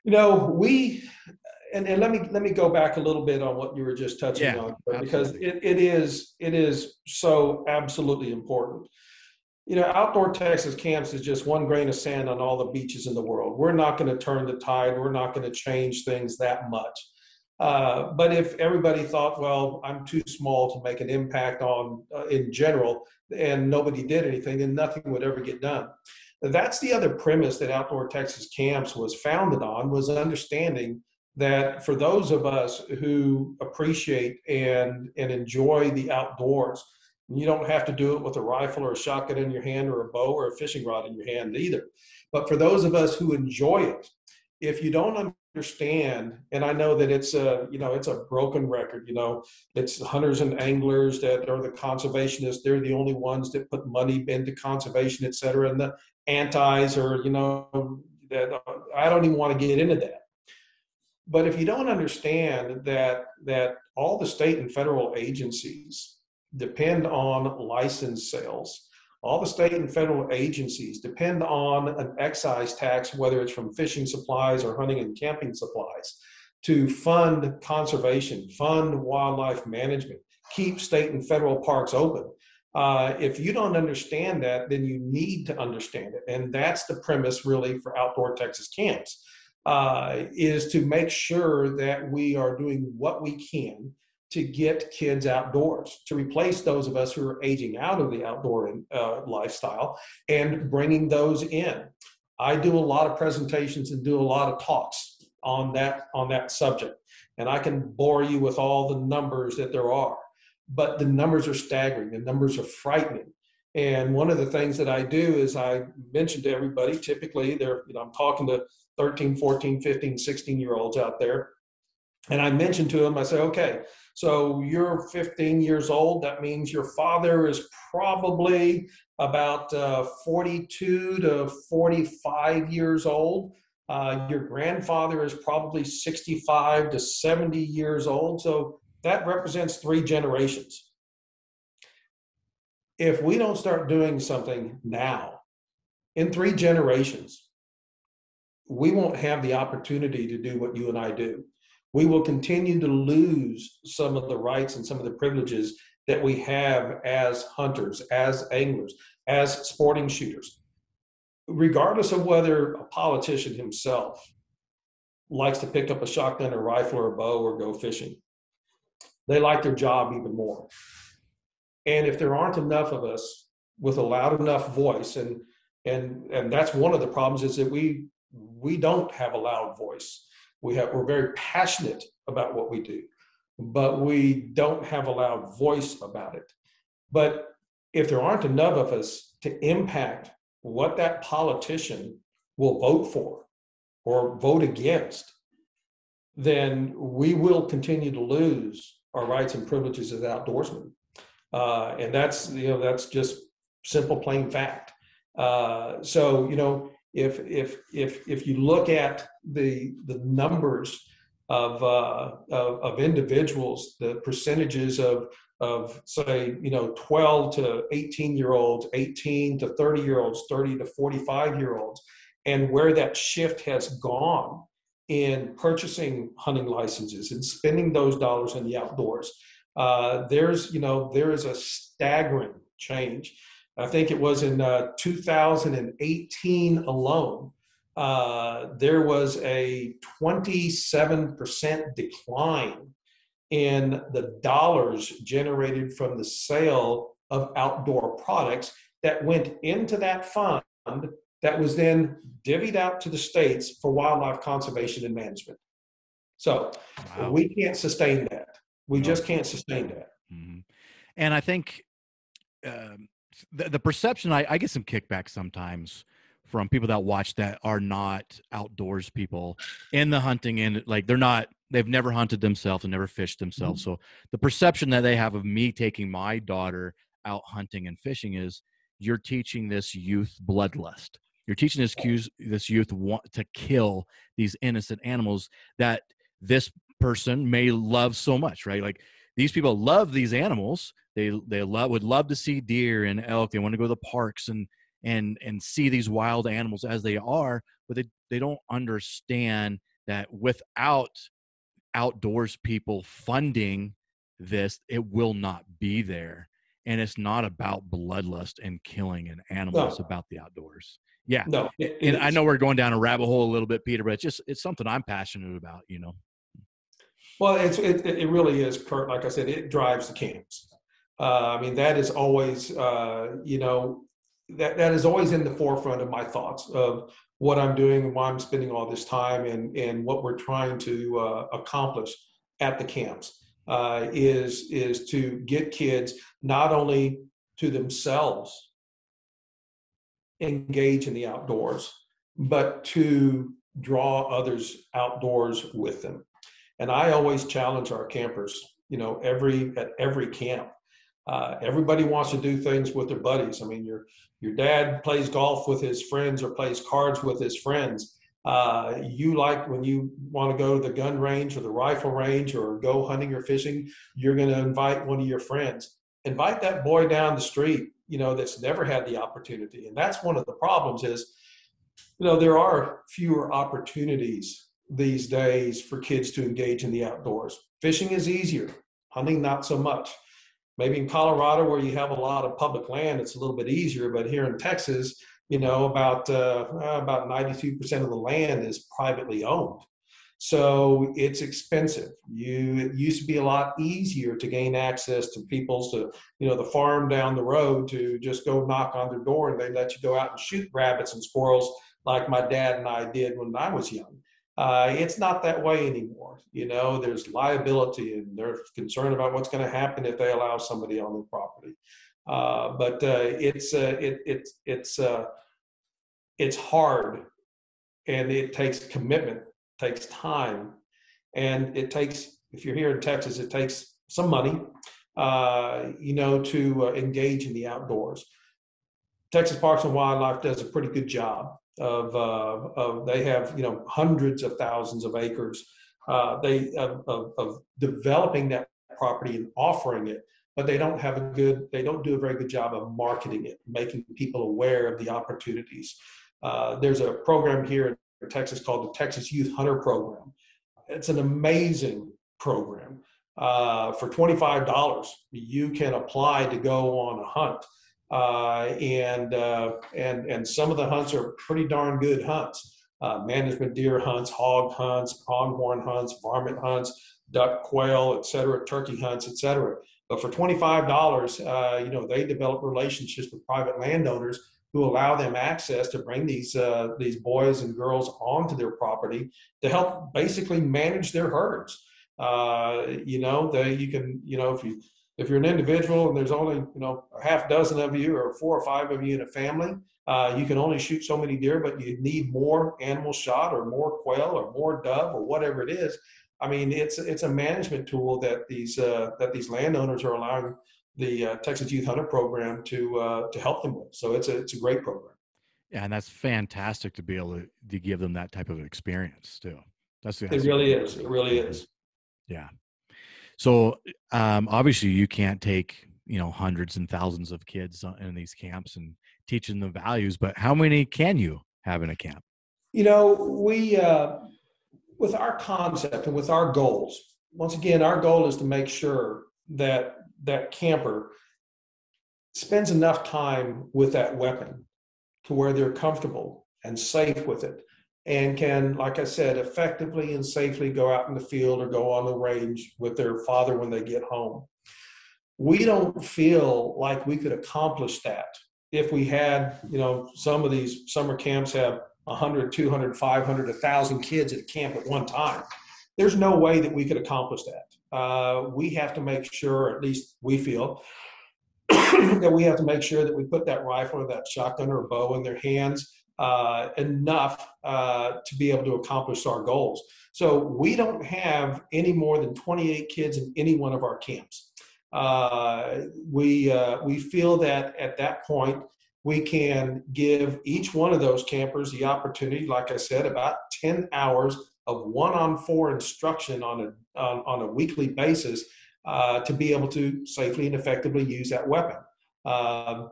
And let me go back a little bit on what you were just touching on, because it is so absolutely important. Outdoor Texas camps is just one grain of sand on all the beaches in the world. We're not going to turn the tide. We're not going to change things that much. But if everybody thought, well, I'm too small to make an impact on in general, and nobody did anything, then nothing would ever get done. That's the other premise that Outdoor Texas Camps was founded on, was understanding that for those of us who appreciate and enjoy the outdoors, you don't have to do it with a rifle or a shotgun in your hand or a bow or a fishing rod in your hand either. But for those of us who enjoy it, if you don't understand, and I know that it's a broken record, it's hunters and anglers that are the conservationists. They're the only ones that put money into conservation, et cetera. And the antis are, that I don't even want to get into that. But if you don't understand that all the state and federal agencies depend on license sales, all the state and federal agencies depend on an excise tax, whether it's from fishing supplies or hunting and camping supplies, to fund conservation, fund wildlife management, keep state and federal parks open. If you don't understand that, then you need to understand it. And that's the premise really for Outdoor Texas Camps, is to make sure that we are doing what we can to get kids outdoors, to replace those of us who are aging out of the outdoor lifestyle and bringing those in. I do a lot of presentations and do a lot of talks on that subject. And I can bore you with all the numbers that there are, but the numbers are staggering. The numbers are frightening. And one of the things that I do is I mention to everybody, typically I'm talking to 13, 14, 15, 16-year-olds out there. And I mention to them, I say, okay, so you're 15 years old. That means your father is probably about 42 to 45 years old. Your grandfather is probably 65 to 70 years old. So that represents 3 generations. If we don't start doing something now, in 3 generations, we won't have the opportunity to do what you and I do. we will continue to lose some of the rights and some of the privileges that we have as hunters, as anglers, as sporting shooters. Regardless of whether a politician himself likes to pick up a shotgun or rifle or a bow or go fishing, they like their job even more. And if there aren't enough of us with a loud enough voice, and that's one of the problems, is that we don't have a loud voice. We're very passionate about what we do, but we don't have a loud voice about it. But if there aren't enough of us to impact what that politician will vote for or vote against, then we will continue to lose our rights and privileges as outdoorsmen. And that's just simple, plain fact. So, if you look at the numbers of individuals, the percentages of say, 12 to 18-year-olds, 18 to 30-year-olds, 30 to 45-year-olds, and where that shift has gone in purchasing hunting licenses and spending those dollars in the outdoors, there is a staggering change. I think it was in 2018 alone, there was a 27% decline in the dollars generated from the sale of outdoor products that went into that fund that was then divvied out to the states for wildlife conservation and management. So wow. We can't sustain that. We just can't sustain that. Mm-hmm. And I think the perception, I get some kickback sometimes from people that watch that are not outdoors people in the hunting, and like they've never hunted themselves and never fished themselves. Mm-hmm. So the perception that they have of me taking my daughter out hunting and fishing is, you're teaching this youth bloodlust. You're teaching this youth want to kill these innocent animals that this person may love so much, right? Like, these people love these animals. They would love to see deer and elk. They want to go to the parks and see these wild animals as they are, but they don't understand that without outdoors people funding this, it will not be there. And it's not about bloodlust and killing an animal. No. It's about the outdoors. Yeah. No. And I know we're going down a rabbit hole a little bit, Peter, but it's something I'm passionate about, Well, it really is, Kurt. Like I said, it drives the camps. I mean, that is always, that is always in the forefront of my thoughts of what I'm doing and why I'm spending all this time and what we're trying to accomplish at the camps. Is to get kids not only to themselves engage in the outdoors, but to draw others outdoors with them. And I always challenge our campers, at every camp. Everybody wants to do things with their buddies. I mean, your dad plays golf with his friends or plays cards with his friends. You like when you want to go to the gun range or the rifle range or go hunting or fishing, you're going to invite one of your friends. Invite that boy down the street, that's never had the opportunity. And that's one of the problems is, there are fewer opportunities these days for kids to engage in the outdoors. Fishing is easier, hunting not so much. Maybe in Colorado, where you have a lot of public land, it's a little bit easier, but here in Texas, about 92% of the land is privately owned. So it's expensive. It used to be a lot easier to gain access to the farm down the road, to just go knock on their door and they let you go out and shoot rabbits and squirrels like my dad and I did when I was young. It's not that way anymore. There's liability and they're concerned about what's going to happen if they allow somebody on their property. But it's hard, and it takes commitment, takes time, and it takes, if you're here in Texas, it takes some money, to engage in the outdoors. Texas Parks and Wildlife does a pretty good job of they have hundreds of thousands of acres of developing that property and offering it, but they don't do a very good job of marketing it, making people aware of the opportunities. There's a program here in Texas called the Texas Youth Hunter Program. It's an amazing program. For $25, you can apply to go on a hunt. And some of the hunts are pretty darn good hunts. Management deer hunts, hog hunts, pronghorn hunts, varmint hunts, duck, quail, et cetera, turkey hunts, et cetera. But for $25, they develop relationships with private landowners who allow them access to bring these boys and girls onto their property to help basically manage their herds. If you're an individual and there's only a half dozen of you or 4 or 5 of you in a family, you can only shoot so many deer, but you need more animal shot or more quail or more dove or whatever it is. I mean, it's a management tool that these landowners are allowing the Texas Youth Hunter Program to help them with. So it's a great program. Yeah, and that's fantastic to be able to give them that type of experience too. It really is. It really is. Yeah. So obviously you can't take, hundreds and thousands of kids in these camps and teaching them values, but how many can you have in a camp? We, with our concept and with our goals, once again, our goal is to make sure that that camper spends enough time with that weapon to where they're comfortable and safe with it and can, like I said, effectively and safely go out in the field or go on the range with their father when they get home. We don't feel like we could accomplish that if we had, some of these summer camps have 100, 200, 500, 1,000 kids at camp at one time. There's no way that we could accomplish that. We have to make sure, at least we feel, that we have to make sure that we put that rifle or that shotgun or bow in their hands enough to be able to accomplish our goals. So we don't have any more than 28 kids in any one of our camps. We feel that at that point, we can give each one of those campers the opportunity, like I said, about 10 hours of 1-on-4 instruction on a weekly basis to be able to safely and effectively use that weapon.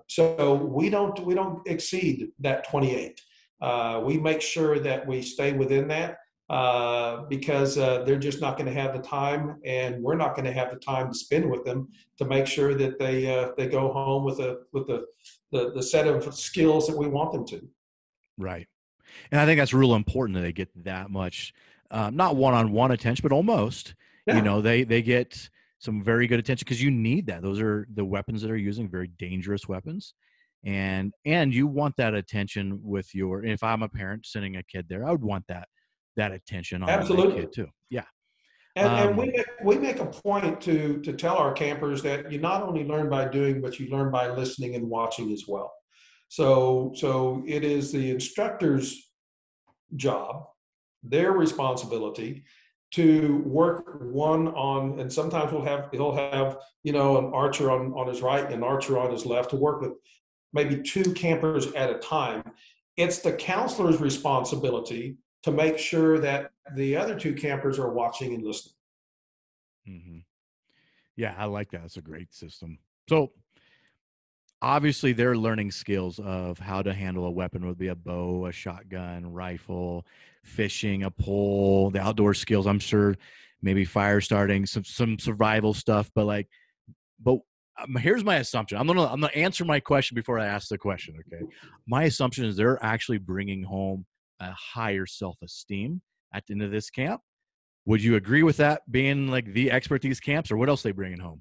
So we don't exceed that 28. We make sure that we stay within that because they're just not going to have the time, and we're not going to have the time to spend with them to make sure that they go home with the set of skills that we want them to. Right. And I think that's real important that they get that much, not one-on-one attention, but almost. Yeah. They get some very good attention because you need that. Those are the weapons that are using, very dangerous weapons. And you want that attention with if I'm a parent sending a kid there, I would want that attention on Absolutely. my kid too. Yeah. And we make a point to tell our campers that you not only learn by doing, but you learn by listening and watching as well. So it is the instructor's job, their responsibility to work one on, and sometimes he'll have an archer on his right and an archer on his left to work with maybe 2 campers at a time. It's the counselor's responsibility to make sure that the other 2 campers are watching and listening. Mm-hmm. Yeah, I like that. It's a great system. So obviously they're learning skills of how to handle a weapon, whether it be a bow, a shotgun, rifle, fishing, a pole, the outdoor skills. I'm sure maybe fire starting, some survival stuff, but here's my assumption. I'm gonna answer my question before I ask the question. Okay, my assumption is they're actually bringing home a higher self-esteem at the end of this camp. Would you agree with that being like the expert at these camps, or what else are they bringing home?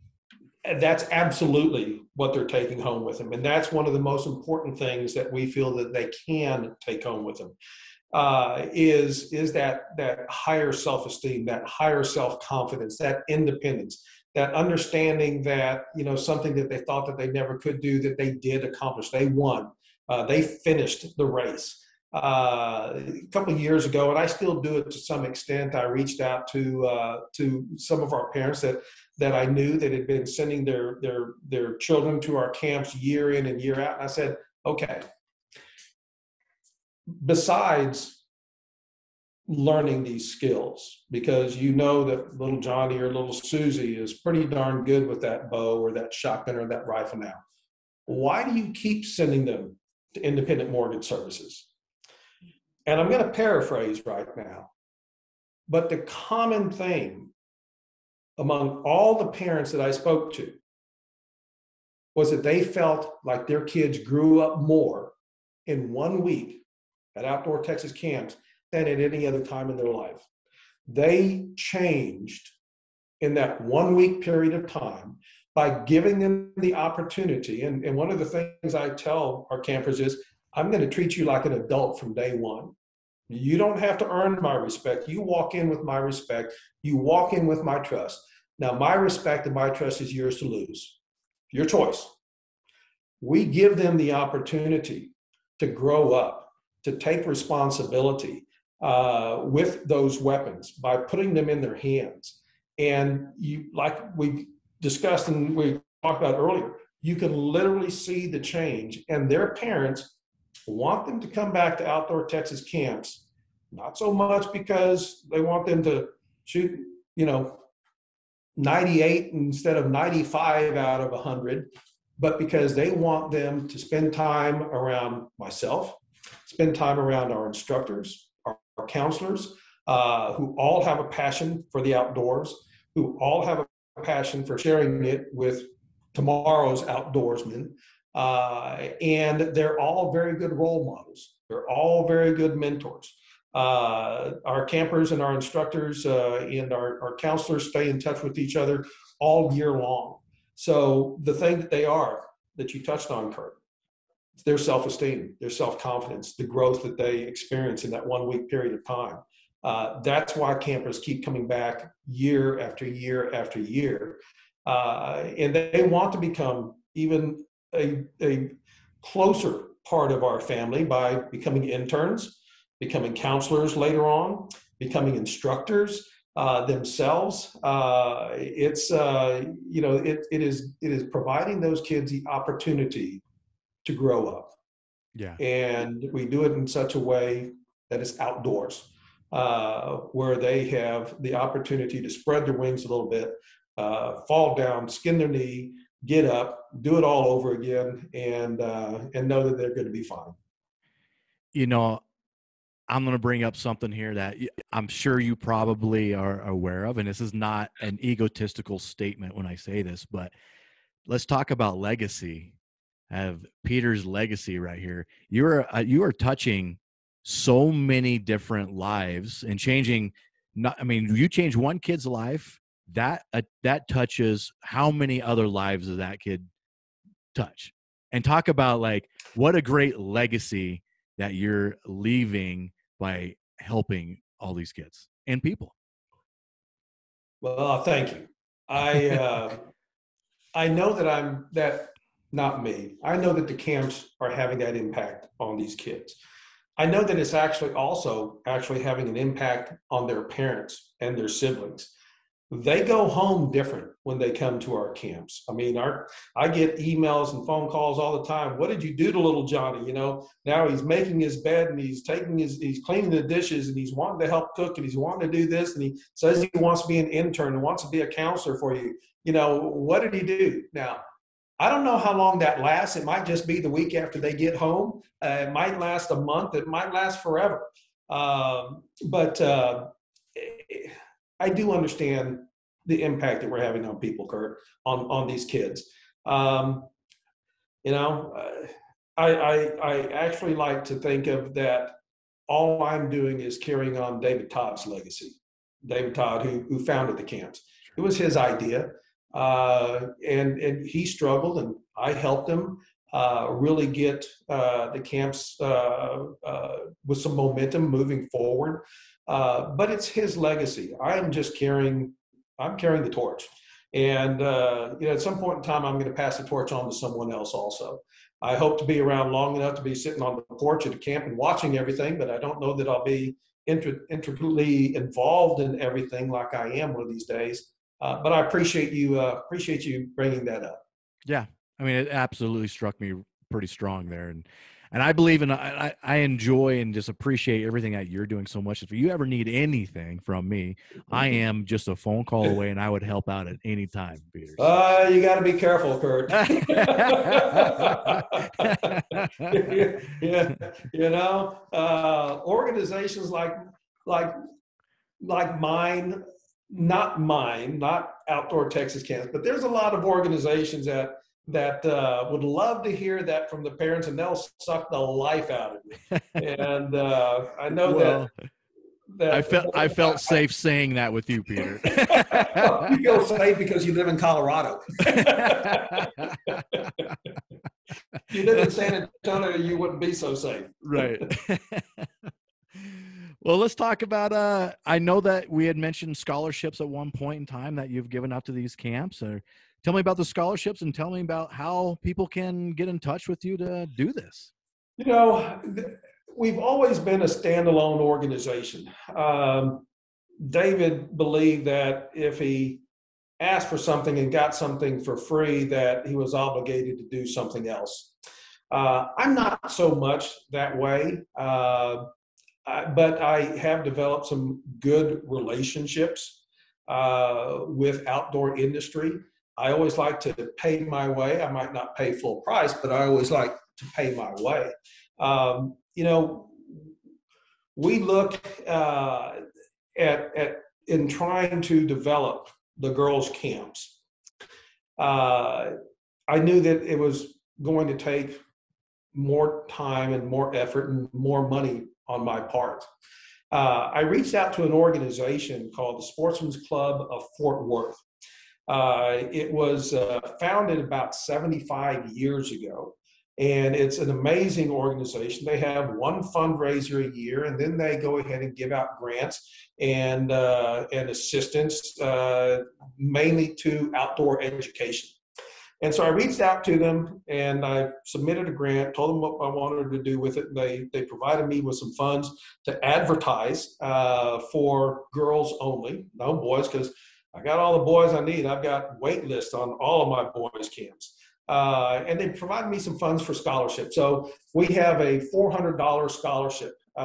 And that's absolutely what they're taking home with them. And that's one of the most important things that we feel that they can take home with them is that higher self-esteem, that higher self-confidence, that independence, that understanding that, something that they thought that they never could do, that they did accomplish. They won. They finished the race. A couple of years ago, and I still do it to some extent, I reached out to some of our parents that I knew that had been sending their children to our camps year in and year out. And I said, okay, besides learning these skills, because that little Johnny or little Susie is pretty darn good with that bow or that shotgun or that rifle now, why do you keep sending them to independent mortgage services? And I'm going to paraphrase right now. But the common thing among all the parents that I spoke to was that they felt like their kids grew up more in 1 week at outdoor Texas camps than at any other time in their life. They changed in that 1 week period of time by giving them the opportunity. And one of the things I tell our campers is, I'm going to treat you like an adult from day one. You don't have to earn my respect. You walk in with my respect. You walk in with my trust. Now, my respect and my trust is yours to lose. Your choice. We give them the opportunity to grow up, to take responsibility with those weapons by putting them in their hands. And you, like we discussed and we talked about earlier, you can literally see the change. And their parents want them to come back to outdoor Texas camps, not so much because they want them to shoot, 98 instead of 95 out of 100, but because they want them to spend time around myself, spend time around our instructors, our counselors, who all have a passion for the outdoors, who all have a passion for sharing it with tomorrow's outdoorsmen. And they're all very good role models. They're all very good mentors. Our campers and our instructors and our counselors stay in touch with each other all year long. So the thing that they are, that you touched on, Kurt, it's their self-esteem, their self-confidence, the growth that they experience in that 1 week period of time. That's why campers keep coming back year after year after year. And they want to become even a closer part of our family by becoming interns, becoming counselors later on, becoming instructors themselves. It is providing those kids the opportunity to grow up. Yeah. And we do it in such a way that it's outdoors, where they have the opportunity to spread their wings a little bit, fall down, skin their knee, get up, do it all over again, and know that they're going to be fine. I'm going to bring up something here that I'm sure you probably are aware of, and this is not an egotistical statement when I say this, but let's talk about legacy. I have Peter's legacy right here. You are touching so many different lives and changing. You change one kid's life, that touches how many other lives does that kid touch? And talk about like what a great legacy that you're leaving by helping all these kids and people. Well, thank you. I know that not me. I know that the camps are having that impact on these kids. I know that it's actually having an impact on their parents and their siblings. They go home different when they come to our camps. I get emails and phone calls all the time. What did you do to little Johnny? Now he's making his bed and he's cleaning the dishes and he's wanting to help cook and he's wanting to do this and he says he wants to be an intern and wants to be a counselor for you. What did he do? Now, I don't know how long that lasts. It might just be the week after they get home. It might last a month. It might last forever. But I do understand the impact that we're having on people, Kurt, on these kids. I actually like to think of that all I'm doing is carrying on David Todd's legacy. David Todd, who founded the camps. It was his idea. And he struggled, and I helped him really get the camps with some momentum moving forward. But it's his legacy. I'm carrying the torch. And at some point in time, I'm going to pass the torch on to someone else also. I hope to be around long enough to be sitting on the porch at a camp and watching everything, but I don't know that I'll be intricately involved in everything like I am one of these days. But I appreciate you bringing that up. Yeah. It absolutely struck me pretty strong there. And I believe I enjoy and just appreciate everything that you're doing so much. If you ever need anything from me, I am just a phone call away and I would help out at any time, Peter. You got to be careful, Kurt. Organizations like like mine, not Outdoor Texas Camps, but there's a lot of organizations that would love to hear that from the parents, and they'll suck the life out of you. And I know Well, that I felt safe saying that with you, Peter. well, you feel safe because you live in Colorado. If you live in San Antonio, you wouldn't be so safe. Right. Well, let's talk about, I know that we had mentioned scholarships at one point in time that you've given out to these camps. Tell me about the scholarships and tell me about how people can get in touch with you to do this. You know, we've always been a standalone organization. David believed that if he asked for something and got something for free, that he was obligated to do something else. I'm not so much that way, but I have developed some good relationships with outdoor industry. I always like to pay my way. I might not pay full price, but I always like to pay my way. You know, we look at in trying to develop the girls' camps. I knew that it was going to take more time and more effort and more money on my part. I reached out to an organization called the Sportsman's Club of Fort Worth. It was founded about 75 years ago, and it's an amazing organization. They have one fundraiser a year, and then they go ahead and give out grants and assistance, mainly to outdoor education. And so I reached out to them and I submitted a grant, told them what I wanted to do with it. And they provided me with some funds to advertise for girls only, no boys, because I got all the boys I need. I've got wait lists on all of my boys' camps. And they provided me some funds for scholarship. So we have a $400 scholarship to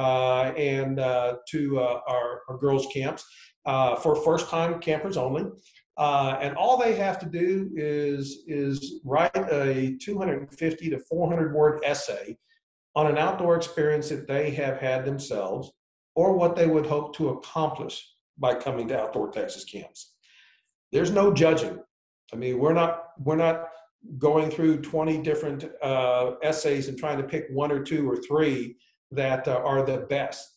our girls' camps for first-time campers only. And all they have to do is write a 250 to 400 word essay on an outdoor experience that they have had themselves or what they would hope to accomplish by coming to Outdoor Texas Camps. There's no judging. I mean, we're not going through 20 different essays and trying to pick one or two or three that are the best.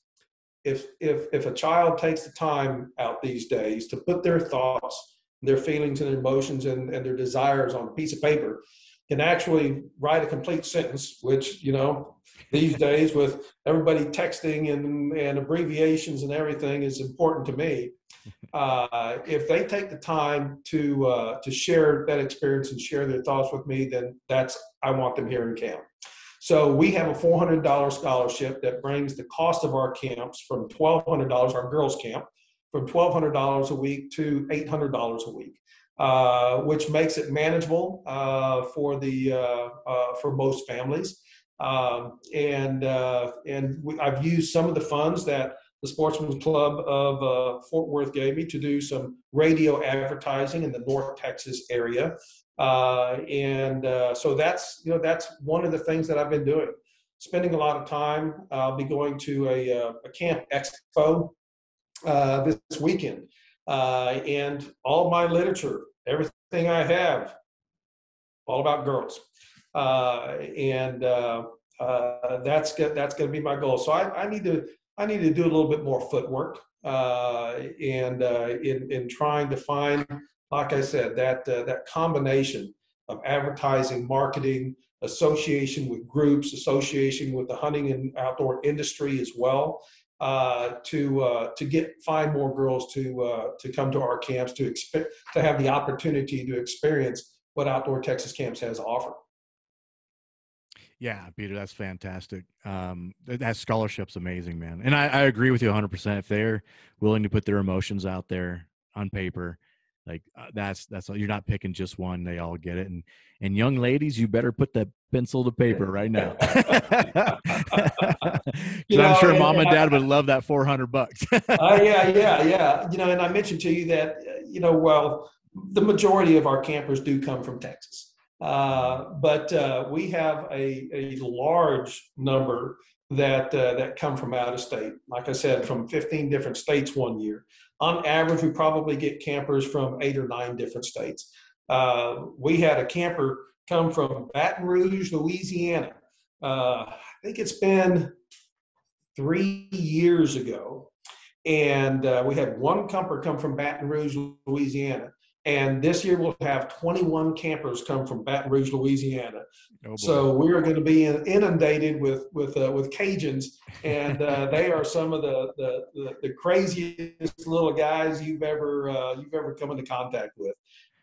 If a child takes the time out these days to put their thoughts, their feelings and emotions and their desires on a piece of paper, can actually write a complete sentence, which, you know, these days with everybody texting and abbreviations and everything is important to me. If they take the time to share that experience and share their thoughts with me, then I want them here in camp. So we have a $400 scholarship that brings the cost of our camps from $1,200, our girls' camp, from $1,200 a week to $800 a week, which makes it manageable for most families. I've used some of the funds that the Sportsman's Club of Fort Worth gave me to do some radio advertising in the North Texas area. So that's one of the things that I've been doing. Spending a lot of time. I'll be going to a camp expo this weekend, and all my literature, everything I have, all about girls, that's going to be my goal. So I need to do a little bit more footwork, in trying to find, like I said, that combination of advertising, marketing, association with groups, association with the hunting and outdoor industry as well. To find more girls to come to our camps to have the opportunity to experience what Outdoor Texas Camps has to offer. Yeah, Peter, that's fantastic. That scholarship's amazing, man. And I agree with you 100%. If they're willing to put their emotions out there on paper, like that's you're not picking just one. They all get it. And young ladies, you better put that pencil to paper right now. I'm sure mom and dad would love that $400. Yeah. You know, and I mentioned to you that, well, the majority of our campers do come from Texas. But we have a large number that come from out of state. Like I said, from 15 different states one year. On average, we probably get campers from 8 or 9 different states. We had a camper come from Baton Rouge, Louisiana. I think it's been 3 years ago. And we had one camper come from Baton Rouge, Louisiana. And this year we'll have 21 campers come from Baton Rouge, Louisiana. Oh, so we are going to be inundated with Cajuns, and they are some of the craziest little guys you've ever come into contact with.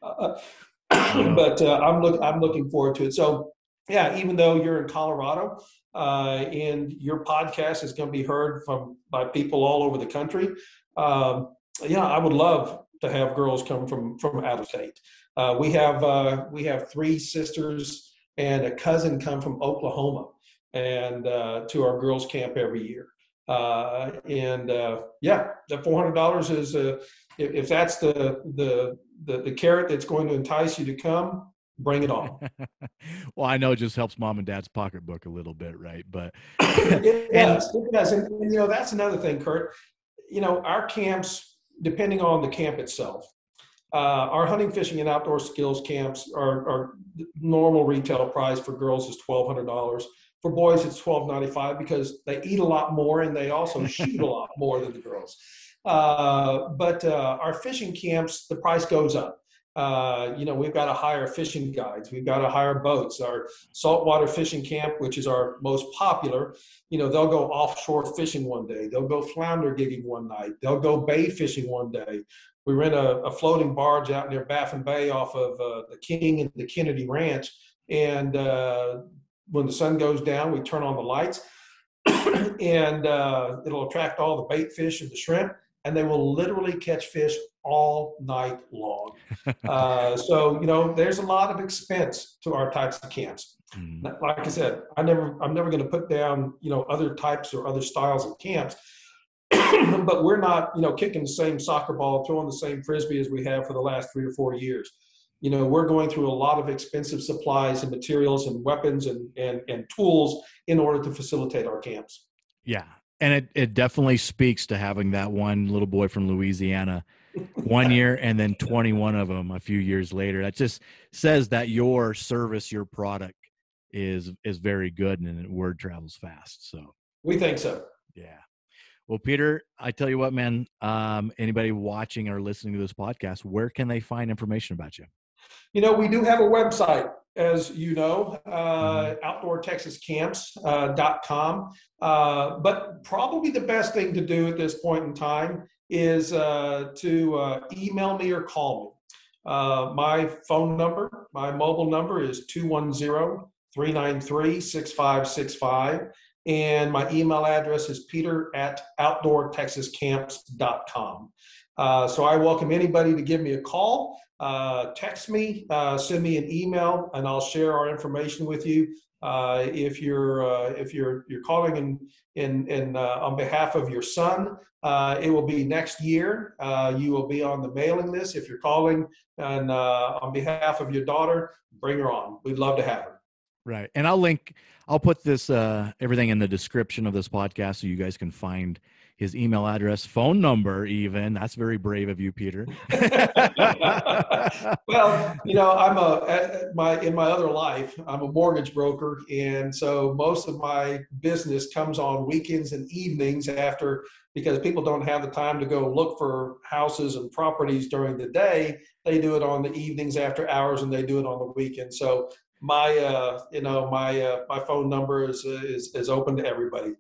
But I'm looking forward to it. So yeah, even though you're in Colorado, and your podcast is going to be heard by people all over the country, I would love to have girls come from out of state. We have 3 sisters and a cousin come from Oklahoma, and to our girls' camp every year. The $400 is if that's the carrot that's going to entice you to come. Bring it on. Well, I know it just helps mom and dad's pocketbook a little bit, right? But it does. And that's another thing, Kurt. Our camps, depending on the camp itself, our hunting, fishing, and outdoor skills camps are normal retail price for girls is $1,200. For boys, it's $1,295 because they eat a lot more and they also shoot a lot more than the girls. But our fishing camps, the price goes up. We've got to hire fishing guides. We've got to hire boats. Our saltwater fishing camp, which is our most popular, they'll go offshore fishing one day. They'll go flounder gigging one night. They'll go bay fishing one day. We rent a floating barge out near Baffin Bay off of the King and the Kennedy Ranch. And when the sun goes down, we turn on the lights and it'll attract all the bait fish and the shrimp. And they will literally catch fish all night long. So there's a lot of expense to our types of camps. Like I said, I'm never going to put down, other types or other styles of camps, but we're not, kicking the same soccer ball, throwing the same Frisbee as we have for the last 3 or 4 years. We're going through a lot of expensive supplies and materials and weapons and tools in order to facilitate our camps. Yeah. And it definitely speaks to having that one little boy from Louisiana 1 year and then 21 of them a few years later. That just says that your service, your product is very good and word travels fast. So we think so. Yeah. Well, Peter, I tell you what, man, anybody watching or listening to this podcast, where can they find information about you? We do have a website, as you know, outdoortexascamps.com. But probably the best thing to do at this point in time is to email me or call me. My phone number, my mobile number is 210-393-6565. And my email address is peter@outdoortexascamps.com. So I welcome anybody to give me a call, text me, send me an email, and I'll share our information with you. If you're calling in on behalf of your son, it will be next year. You will be on the mailing list. If you're calling and on behalf of your daughter, bring her on. We'd love to have her. Right, and I'll put this everything in the description of this podcast so you guys can find his email address, phone number, even. That's very brave of you, Peter. Well, in my other life, I'm a mortgage broker, and so most of my business comes on weekends and evenings because people don't have the time to go look for houses and properties during the day. They do it on the evenings after hours, and they do it on the weekend. So my phone number is open to everybody.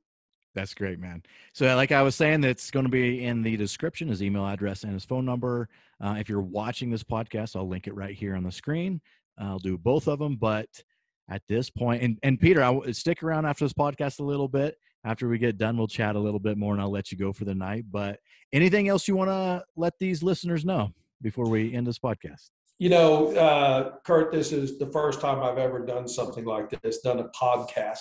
That's great, man. So like I was saying, that's going to be in the description, his email address and his phone number. If you're watching this podcast, I'll link it right here on the screen. I'll do both of them. But at this point, and Peter, I'll stick around after this podcast a little bit. After we get done, we'll chat a little bit more and I'll let you go for the night. But anything else you want to let these listeners know before we end this podcast? Kurt, this is the first time I've ever done something like this, done a podcast.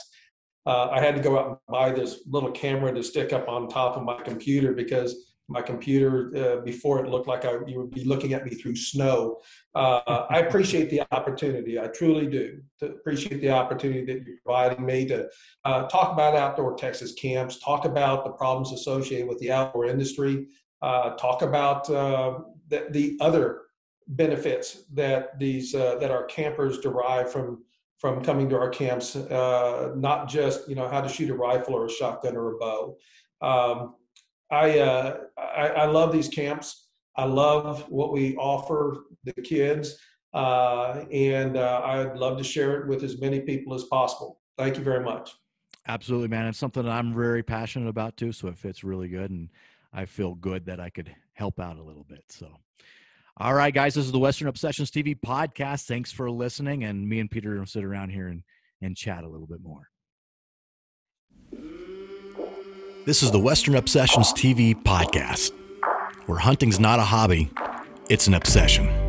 I had to go out and buy this little camera to stick up on top of my computer because my computer before it looked like you would be looking at me through snow. I appreciate the opportunity. I truly do appreciate the opportunity that you're providing me to talk about outdoor Texas camps, talk about the problems associated with the outdoor industry, talk about the other benefits that that our campers derive from coming to our camps, not just how to shoot a rifle or a shotgun or a bow. I love these camps. I love what we offer the kids, and I'd love to share it with as many people as possible. Thank you very much. Absolutely, man. It's something that I'm very passionate about too, so it fits really good, and I feel good that I could help out a little bit. So, all right, guys, this is the Western Obsessions TV podcast. Thanks for listening, and me and Peter will sit around here and chat a little bit more. This is the Western Obsessions TV podcast, where hunting's not a hobby, it's an obsession.